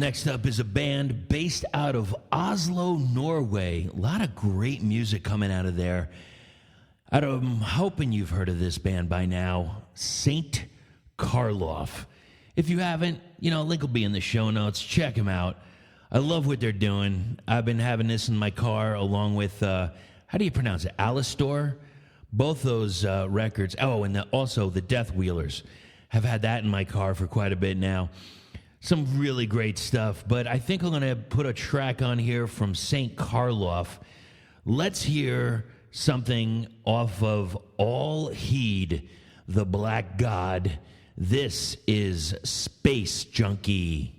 Next up is a band based out of Oslo, Norway. A lot of great music coming out of there. I'm hoping you've heard of this band by now, Saint Karloff. If you haven't, link will be in the show notes. Check them out. I love what they're doing. I've been having this in my car along with, how do you pronounce it? Alistor? Both those records. Oh, and also the Death Wheelers. Have had that in my car for quite a bit now. Some really great stuff, but I think I'm going to put a track on here from St. Karloff. Let's hear something off of All Heed, the Black God. This is Space Junkie.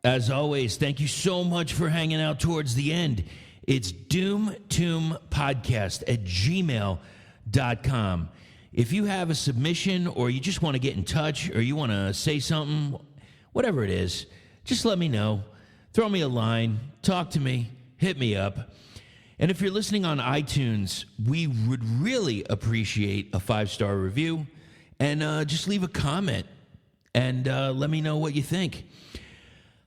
As always, thank you so much for hanging out towards the end. It's doomtombpodcast at gmail.com. If you have a submission or you just want to get in touch or you want to say something, whatever it is, just let me know. Throw me a line, talk to me, hit me up. And if you're listening on iTunes, we would really appreciate a 5-star review, and just leave a comment and let me know what you think.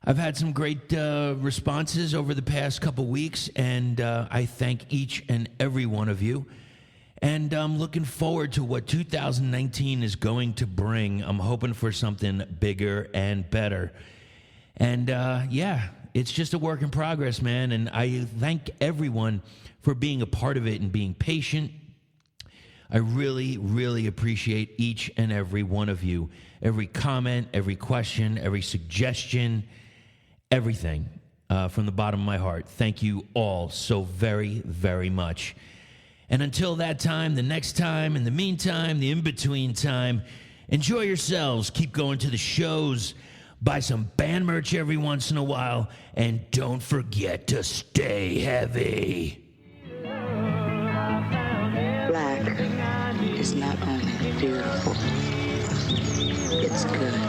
I've had some great responses over the past couple weeks, and I thank each and every one of you. And I'm looking forward to what 2019 is going to bring. I'm hoping for something bigger and better. And yeah, it's just a work in progress, man. And I thank everyone for being a part of it and being patient. I really, really appreciate each and every one of you. Every comment, every question, every suggestion, everything from the bottom of my heart. Thank you all so very, very much. And until that time, the next time, in the meantime, the in-between time, enjoy yourselves. Keep going to the shows. Buy some band merch every once in a while. And don't forget to stay heavy. Black is not only beautiful, it's good.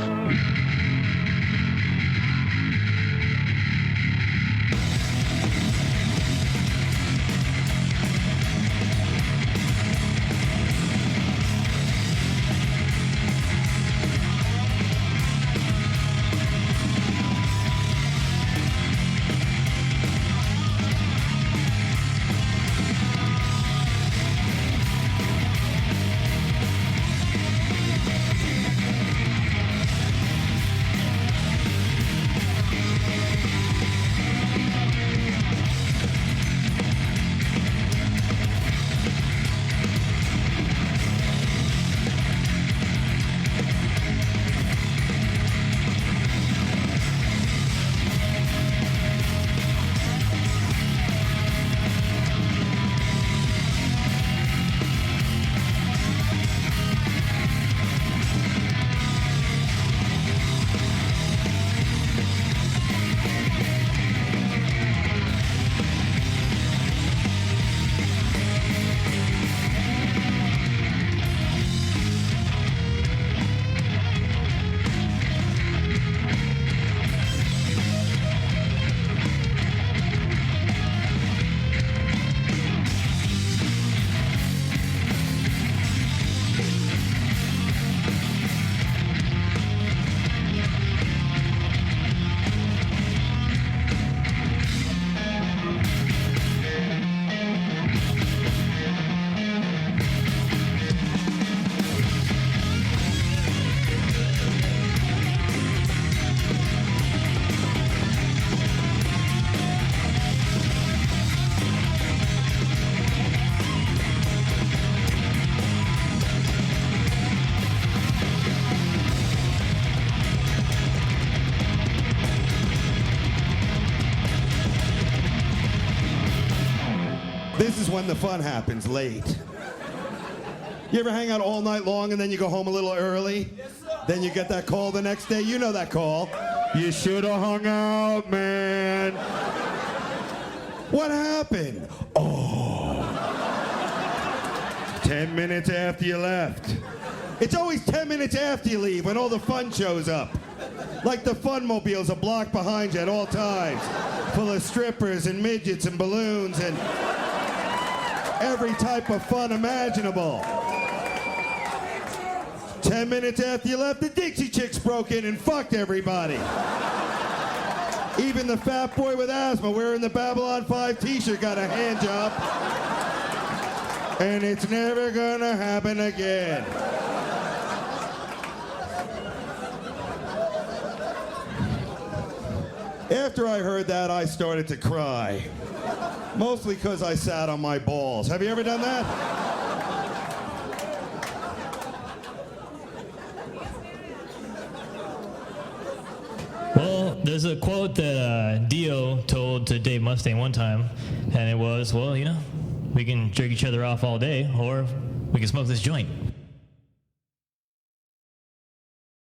This is when the fun happens, late. You ever hang out all night long and then you go home a little early? Yes, sir. Then you get that call the next day. You know that call. You should have hung out, man. What happened? Oh. 10 minutes after you left. It's always 10 minutes after you leave when all the fun shows up. Like the fun mobile's a block behind you at all times, full of strippers and midgets and balloons and every type of fun imaginable. 10 minutes after you left, the Dixie Chicks broke in and fucked everybody. Even the fat boy with asthma wearing the Babylon 5 t-shirt got a hand job. And it's never gonna happen again. After I heard that, I started to cry. Mostly because I sat on my balls. Have you ever done that? Well, there's a quote that Dio told to Dave Mustaine one time, and it was, well, you know, we can jerk each other off all day, or we can smoke this joint.